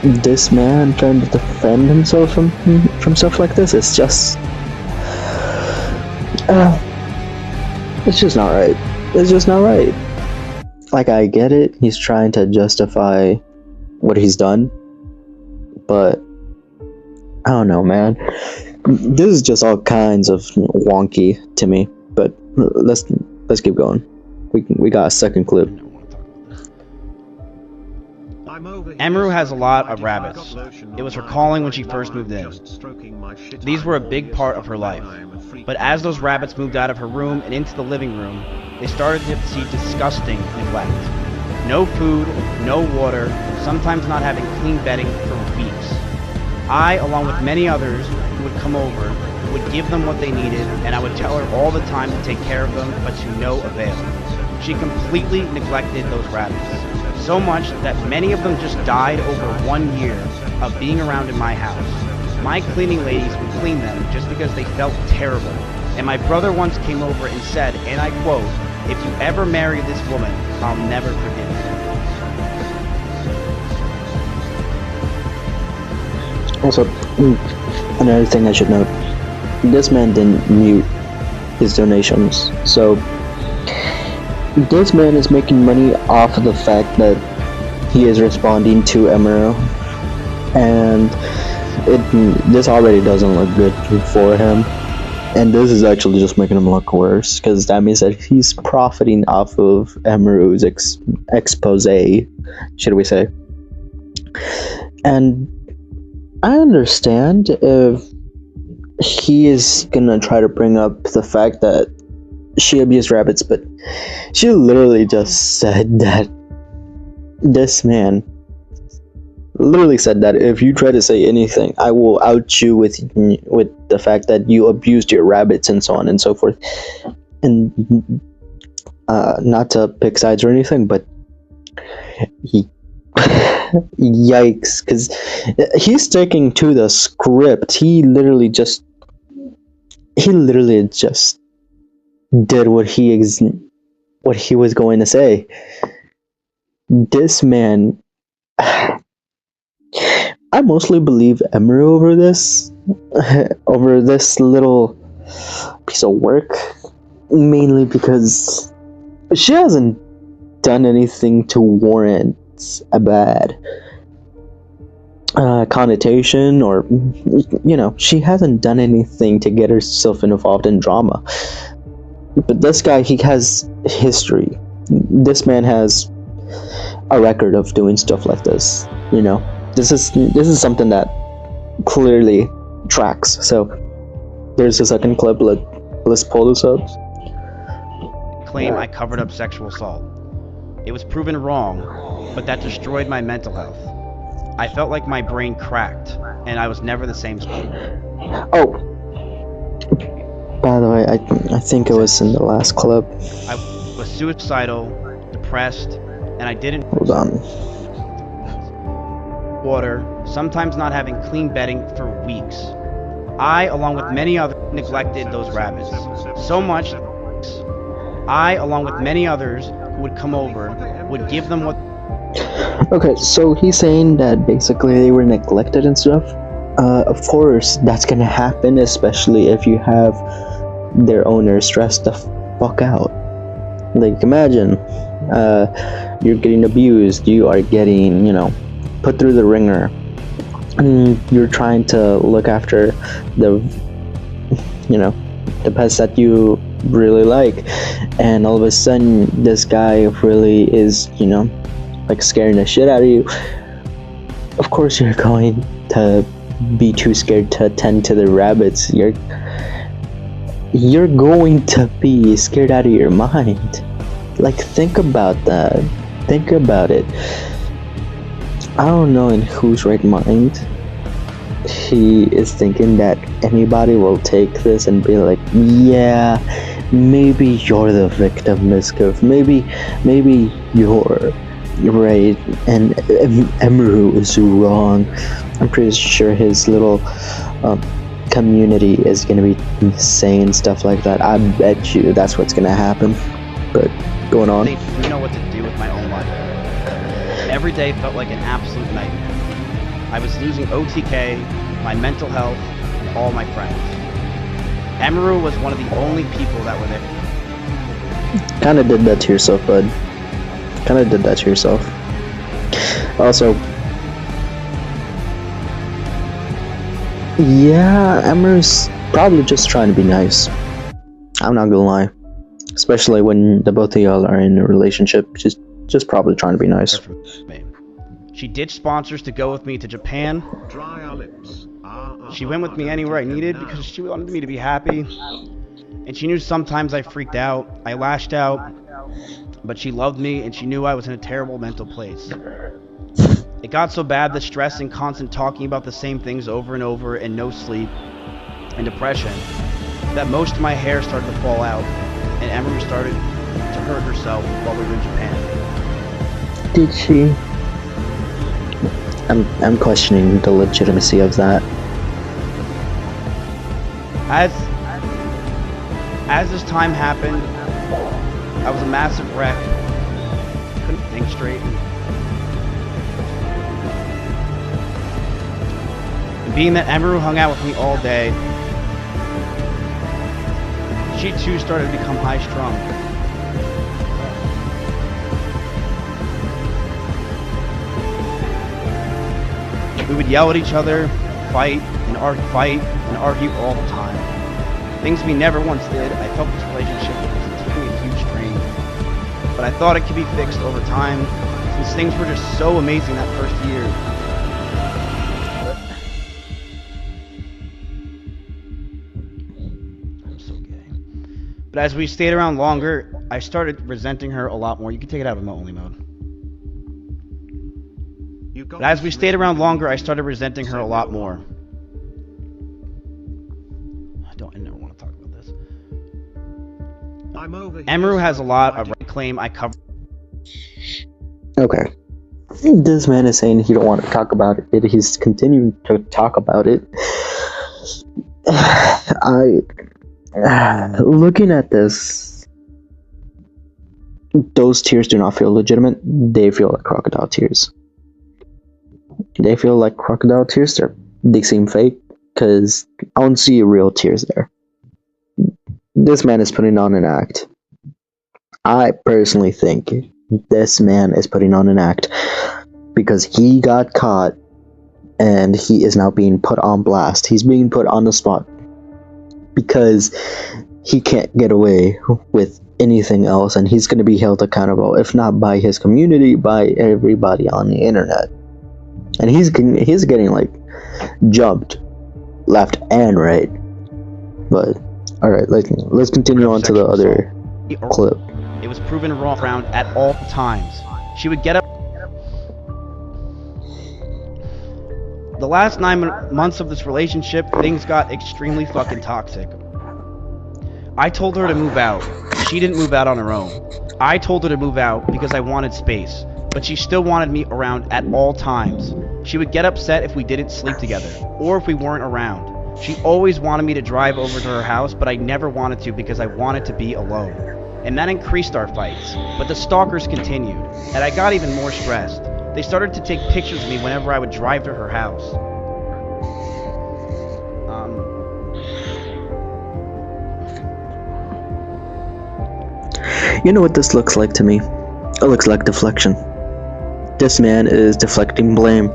this man trying to defend himself from stuff like this is just it's just not right. It's just not right. Like, I get it, he's trying to justify what he's done, but I don't know, man. This is just all kinds of wonky to me. But let's keep going. We got a second clip. Emeru has a lot of rabbits. It was her calling when she first moved in. These were a big part of her life. But as those rabbits moved out of her room and into the living room, they started to see disgusting neglect. No food, no water, sometimes not having clean bedding for weeks. I, along with many others who would come over, would give them what they needed, and I would tell her all the time to take care of them, but to no avail. She completely neglected those rabbits. So much that many of them just died over 1 year of being around in my house. My cleaning ladies would clean them just because they felt terrible. And my brother once came over and said, and I quote, "If you ever marry this woman, I'll never forgive you." Also, another thing I should note, this man didn't mute his donations, so this man is making money off of the fact that he is responding to Emeru, and this already doesn't look good for him, and this is actually just making him look worse, because that means that he's profiting off of Emeru's expose, should we say. And I understand if he is gonna try to bring up the fact that she abused rabbits, but she literally just said that this man literally said that if you try to say anything, I will out you with the fact that you abused your rabbits and so on and so forth. And not to pick sides or anything, but he yikes, because he's sticking to the script. He literally just did what he was going to say. This man, I mostly believe Emeru over this little piece of work, mainly because she hasn't done anything to warrant a bad connotation, or she hasn't done anything to get herself involved in drama. But this guy, he has history. This man has a record of doing stuff like this. This is something that clearly tracks. So there's a second clip. Let's pull this up. Claim I covered up sexual assault. It was proven wrong, but that destroyed my mental health. I felt like my brain cracked, and I was never the same student. Oh, by the way, I think it was in the last clip. I was suicidal, depressed, and I didn't Hold on. water, sometimes not having clean bedding for weeks. I, along with many others, neglected those rabbits. So much, I, along with many others who would come over, would give them what... Okay, so he's saying that basically they were neglected and stuff. Of course, that's gonna happen, especially if you have their owner stressed the fuck out. Like, imagine, you're getting abused, you are getting, put through the ringer, and you're trying to look after the pets that you really like, and all of a sudden this guy really is like scaring the shit out of you. Of course you're going to be too scared to attend to the rabbits. You're going to be scared out of your mind. Like, think about that. Think about it. I don't know in whose right mind he is thinking that anybody will take this and be like, yeah, maybe you're the victim, Miskov. Maybe you're right and Emeru is wrong. I'm pretty sure his little community is gonna be saying stuff like that. I bet you that's what's gonna happen. But going on. They know what to do with my own life. Every day felt like an absolute nightmare. I was losing OTK, my mental health, and all my friends. Emiru was one of the only people that were there. Kinda did that to yourself, bud. Kinda did that to yourself. Also, yeah, Emiru's probably just trying to be nice. I'm not gonna lie. Especially when the both of y'all are in a relationship, just probably trying to be nice. She ditched sponsors to go with me to Japan. Dry our lips. She went with me anywhere I needed because she wanted me to be happy. And she knew sometimes I freaked out, I lashed out, but she loved me and she knew I was in a terrible mental place. It got so bad that stress and constant talking about the same things over and over and no sleep and depression that most of my hair started to fall out and Emery started to hurt herself while we were in Japan. Did she? I'm questioning the legitimacy of that. As this time happened, I was a massive wreck. Couldn't think straight. And being that Emeru hung out with me all day, she too started to become high-strung. We would yell at each other, fight and argue all the time. Things we never once did. I felt this relationship was taking a huge strain. But I thought it could be fixed over time, since things were just so amazing that first year. I'm so gay. But as we stayed around longer, I started resenting her a lot more. You can take it out of only mode. But as we stayed around longer, I started resenting her a lot more. I never want to talk about this. Emeru has a lot of claim I cover. Okay. This man is saying he don't want to talk about it. He's continuing to talk about it. Looking at this, those tears do not feel legitimate. They feel like crocodile tears. They feel like crocodile tears. They seem fake because I don't see real tears there. This man is putting on an act. I personally think this man is putting on an act because he got caught and he is now being put on blast. He's being put on the spot because he can't get away with anything else, and he's going to be held accountable, if not by his community, by everybody on the internet. And he's getting like jumped left and right. But all right, let's continue on to the other clip. It was proven wrong around at all times. She would get up. The last 9 months of this relationship, things got extremely fucking toxic. I told her to move out. She didn't move out on her own. I told her to move out because I wanted space, but she still wanted me around at all times. She would get upset if we didn't sleep together, or if we weren't around. She always wanted me to drive over to her house, but I never wanted to because I wanted to be alone. And that increased our fights, but the stalkers continued, and I got even more stressed. They started to take pictures of me whenever I would drive to her house. You know what this looks like to me? It looks like deflection. This man is deflecting blame.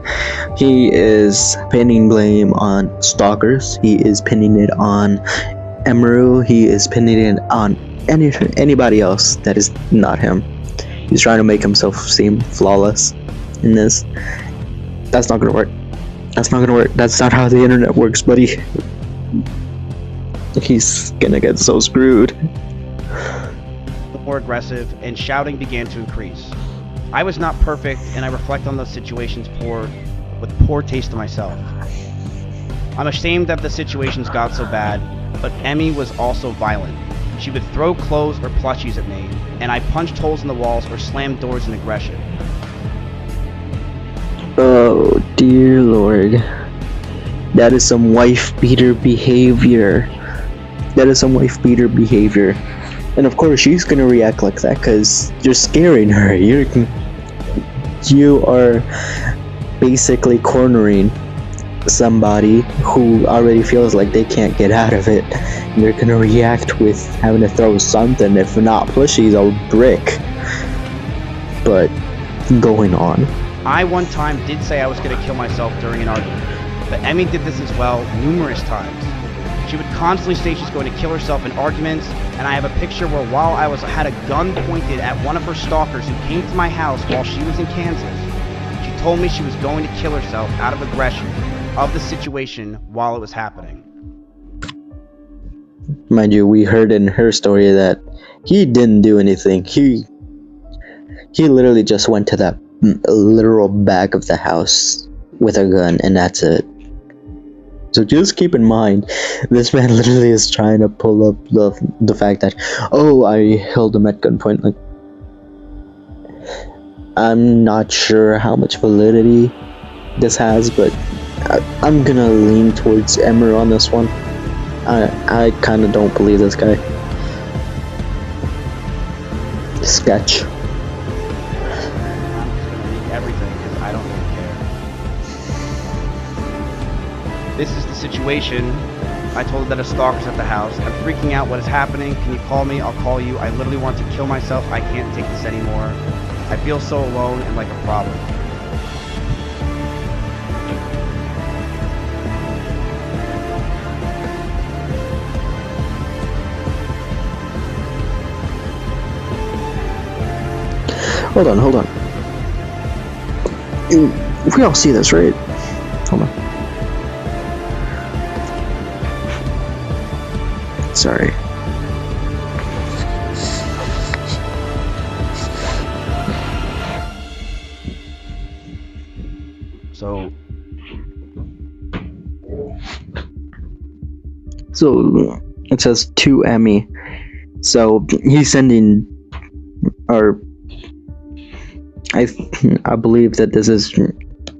He is pinning blame on stalkers. He is pinning it on Emeru. He is pinning it on anybody else that is not him. He's trying to make himself seem flawless in this. That's not gonna work. That's not gonna work. That's not how the internet works, buddy. He's gonna get so screwed. More aggressive, and shouting began to increase. I was not perfect, and I reflect on those situations with poor taste in myself. I'm ashamed that the situations got so bad, but Emmy was also violent. She would throw clothes or plushies at me, and I punched holes in the walls or slammed doors in aggression. Oh dear lord. That is some wife-beater behavior. That is some wife-beater behavior. And of course she's gonna react like that because you're scaring her. You are basically cornering somebody who already feels like they can't get out of it. And they're gonna react with having to throw something, if not plushies, a brick. But going on. I one time did say I was going to kill myself during an argument, but Emmy did this as well numerous times. She would constantly say she's going to kill herself in arguments, and I have a picture where while I had a gun pointed at one of her stalkers who came to my house while she was in Kansas, she told me she was going to kill herself out of aggression of the situation while it was happening. Mind you, we heard in her story that he didn't do anything. He literally just went to that literal back of the house with a gun, and that's it. So just keep in mind, this man literally is trying to pull up the fact that, oh, I held him at gunpoint. Like, I'm not sure how much validity this has, but I'm gonna lean towards Emeru on this one. I kind of don't believe this guy. Sketch. Everything, because I don't really care. This is the situation. I told her that a stalker's at the house. I'm freaking out. What is happening? Can you call me? I'll call you. I literally want to kill myself. I can't take this anymore. I feel so alone and like a problem. Hold on. We all see this, right? Hold on. Sorry. So it says to Emmy. So he's sending, or I believe that this is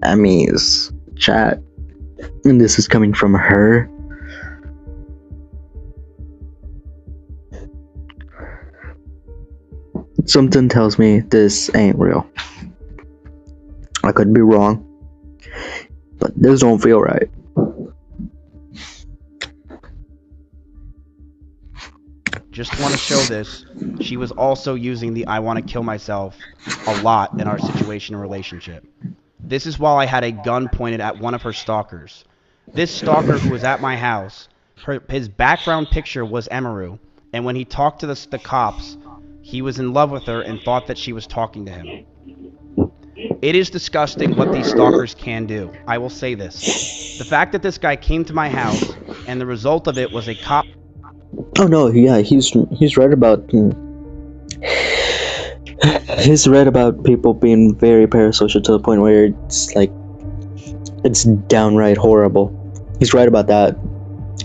Emmy's chat, and this is coming from her. Something tells me this ain't real. I could be wrong, but this don't feel right. Just want to show this. She was also using the I want to kill myself a lot in our situation and relationship. This is while I had a gun pointed at one of her stalkers. This stalker who was at my house, his background picture was Emeru, and when he talked to the cops, he was in love with her and thought that she was talking to him. It is disgusting what these stalkers can do. I will say this. The fact that this guy came to my house and the result of it was a cop. Oh no, yeah, he's right about he's right about people being very parasocial to the point where it's like it's downright horrible. He's right about that.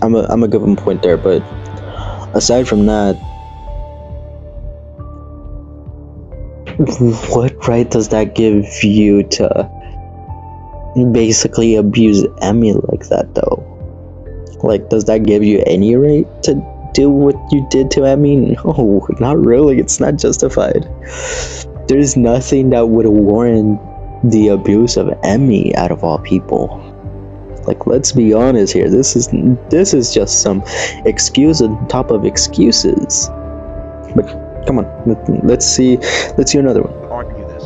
I'm a give him a point there, but aside from that, what right does that give you to basically abuse Emmy like that, though? Like, does that give you any right to do what you did to Emmy? No, not really. It's not justified. There's nothing that would warrant the abuse of Emmy out of all people. Like, let's be honest here. This is just some excuse on top of excuses. But come on, let's see another one. Argue this.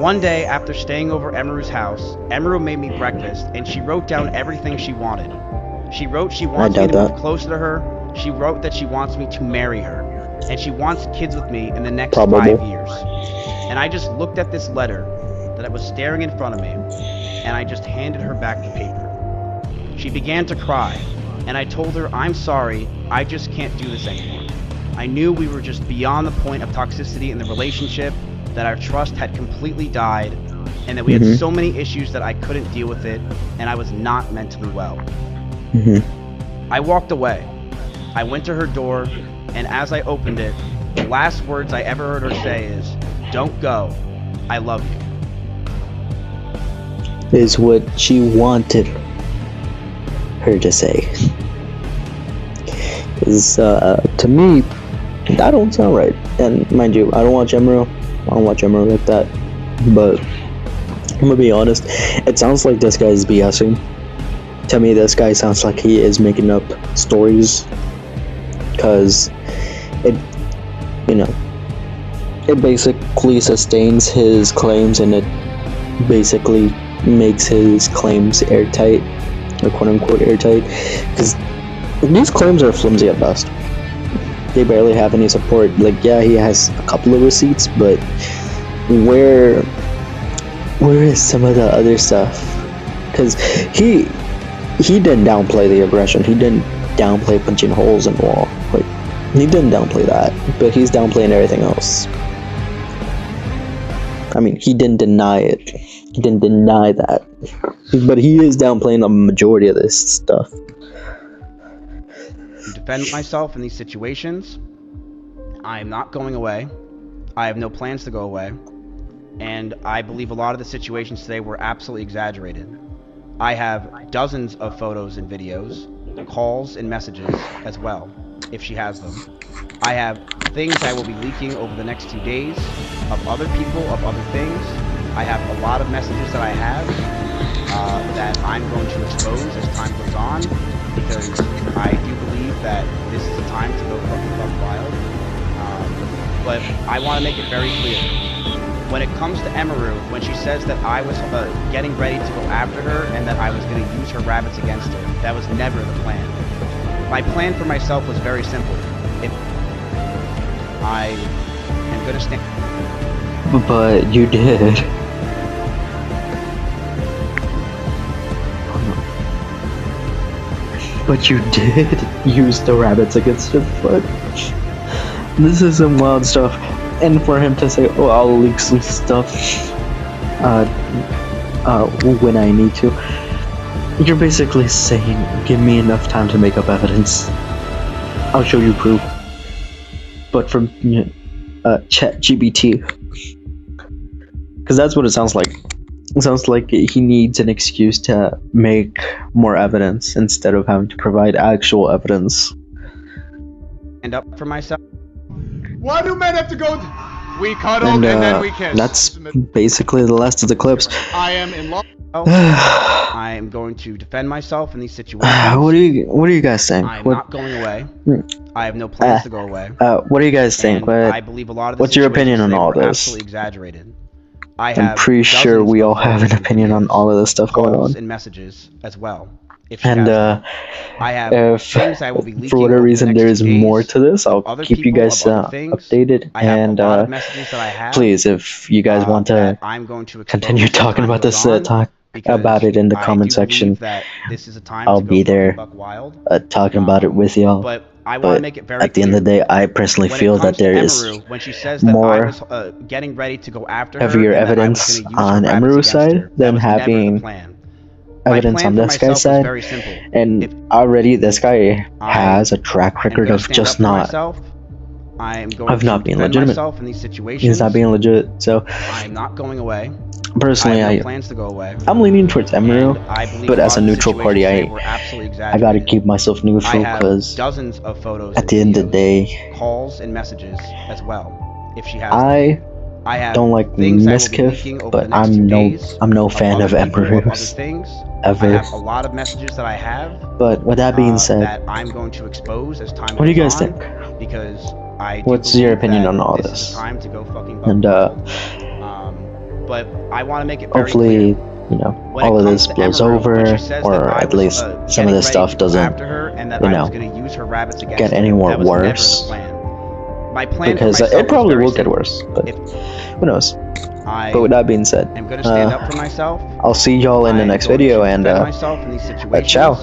One day after staying over Emeru's house, Emeru made me breakfast and she wrote down everything she wanted. She wrote she wants me to move closer to her. She wrote that she wants me to marry her. And she wants kids with me in the next 5 years. And I just looked at this letter that was staring in front of me, and I just handed her back the paper. She began to cry, and I told her, I'm sorry, I just can't do this anymore. I knew we were just beyond the point of toxicity in the relationship, that our trust had completely died, and that we had so many issues that I couldn't deal with it, and I was not mentally well. I walked away. I went to her door, and as I opened it, the last words I ever heard her say is, "Don't go, I love you." Is what she wanted her to say. Is to me, that don't sound right. And mind you, I don't watch Emerald like that, but I'm gonna be honest. It sounds like this guy is BSing. To me, this guy sounds like he is making up stories. Cause it, you know, it basically sustains his claims, and it basically makes his claims airtight, or quote unquote airtight. Cause these claims are flimsy at best. They barely have any support. Like, yeah, he has a couple of receipts, but where is some of the other stuff? Because he didn't downplay the aggression. He didn't downplay punching holes in the wall. Like, he didn't downplay that, but he's downplaying everything else. I mean, he didn't deny it. He didn't deny that, but he is downplaying the majority of this stuff. To defend myself in these situations, I am not going away. I have no plans to go away. And I believe a lot of the situations today were absolutely exaggerated. I have dozens of photos and videos, calls and messages as well, if she has them. I have things I will be leaking over the next 2 days of other people, of other things. I have a lot of messages that I have that I'm going to expose as time goes on, because I do believe that this is the time to go fucking buck wild. But I want to make it very clear. When it comes to Emiru, when she says that I was getting ready to go after her and that I was going to use her rabbits against her, that was never the plan. My plan for myself was very simple. If I am going to stand... But you did. But you did use the rabbits against her. Fuck. This is some wild stuff. And for him to say, "Oh, I'll leak some stuff when I need to," you're basically saying, "Give me enough time to make up evidence. I'll show you proof." But from ChatGPT, because that's what it sounds like. It sounds like he needs an excuse to make more evidence instead of having to provide actual evidence. Stand up for myself. Why do men have to go? We cuddled and then we kissed. That's basically the last of the clips. I am in love. I am going to defend myself in these situations. What do you guys think? I'm not going away. I have no plans to go away. What do you guys think? And I believe a lot of the what's your opinion on all were this? absolutely exaggerated. I'm pretty sure we all have an opinion on all of this stuff going on. And messages as well. If she And has them. I have if things I will be leaking for whatever over the reason next there is 2 days more to this, I'll other keep you people guys of other things. updated. I have And a lot of messages that I have, please, if you guys want to that I'm going to continue expose as talking time about goes this, on, talk because about it in the I comment do section. believe that this is a time I'll to go be fucking there, buck wild. talking about it with y'all. But I want to But make it very at the end of the clear. day, I personally When feel it that comes to there is Emiru, when she says that I more was getting ready to go after heavier her, and that I was evidence gonna use her on rabbits Emiru's against side her, that than was never the having plan. My evidence plan on for this guy's myself was side. very simple. And If already this guy I has a track am record gonna of stand just up for not myself, I am going of to not being defend legitimate. myself in these situations. He's not being legit. So I am not going away. personally, I have no plans to go away. I'm leaning towards Emiru, And I believe but a as lot a of the neutral party, situations today were absolutely I gotta exaggerated. keep myself I neutral have because dozens of photos at and the end of the videos, day, calls and messages as well. If she has them. I I have don't like things I will be Miskiff, leaking over but the next 2 days I'm no fan of other people, of other Emiru's things. ever. I have a lot of messages that I have But with that being said, that I'm going to expose as time what do you goes guys on, think? because I do What's your believe opinion that on all this this? is the time to go fucking buck And wild. But I want to make it very hopefully, clear. you know, When all it of comes this to blows Emiru, over, when she says that or I at was, least some of getting this ready stuff to go doesn't after her, and that you I know, was going to use her rabbits against get her. any more That was never the worse. plan. My plan because for myself it probably was very will get simple. worse. But If who knows? I But with that being said, am going to stand up for myself. I'll see y'all in I the am next going video, to and defend myself in these situations. ciao.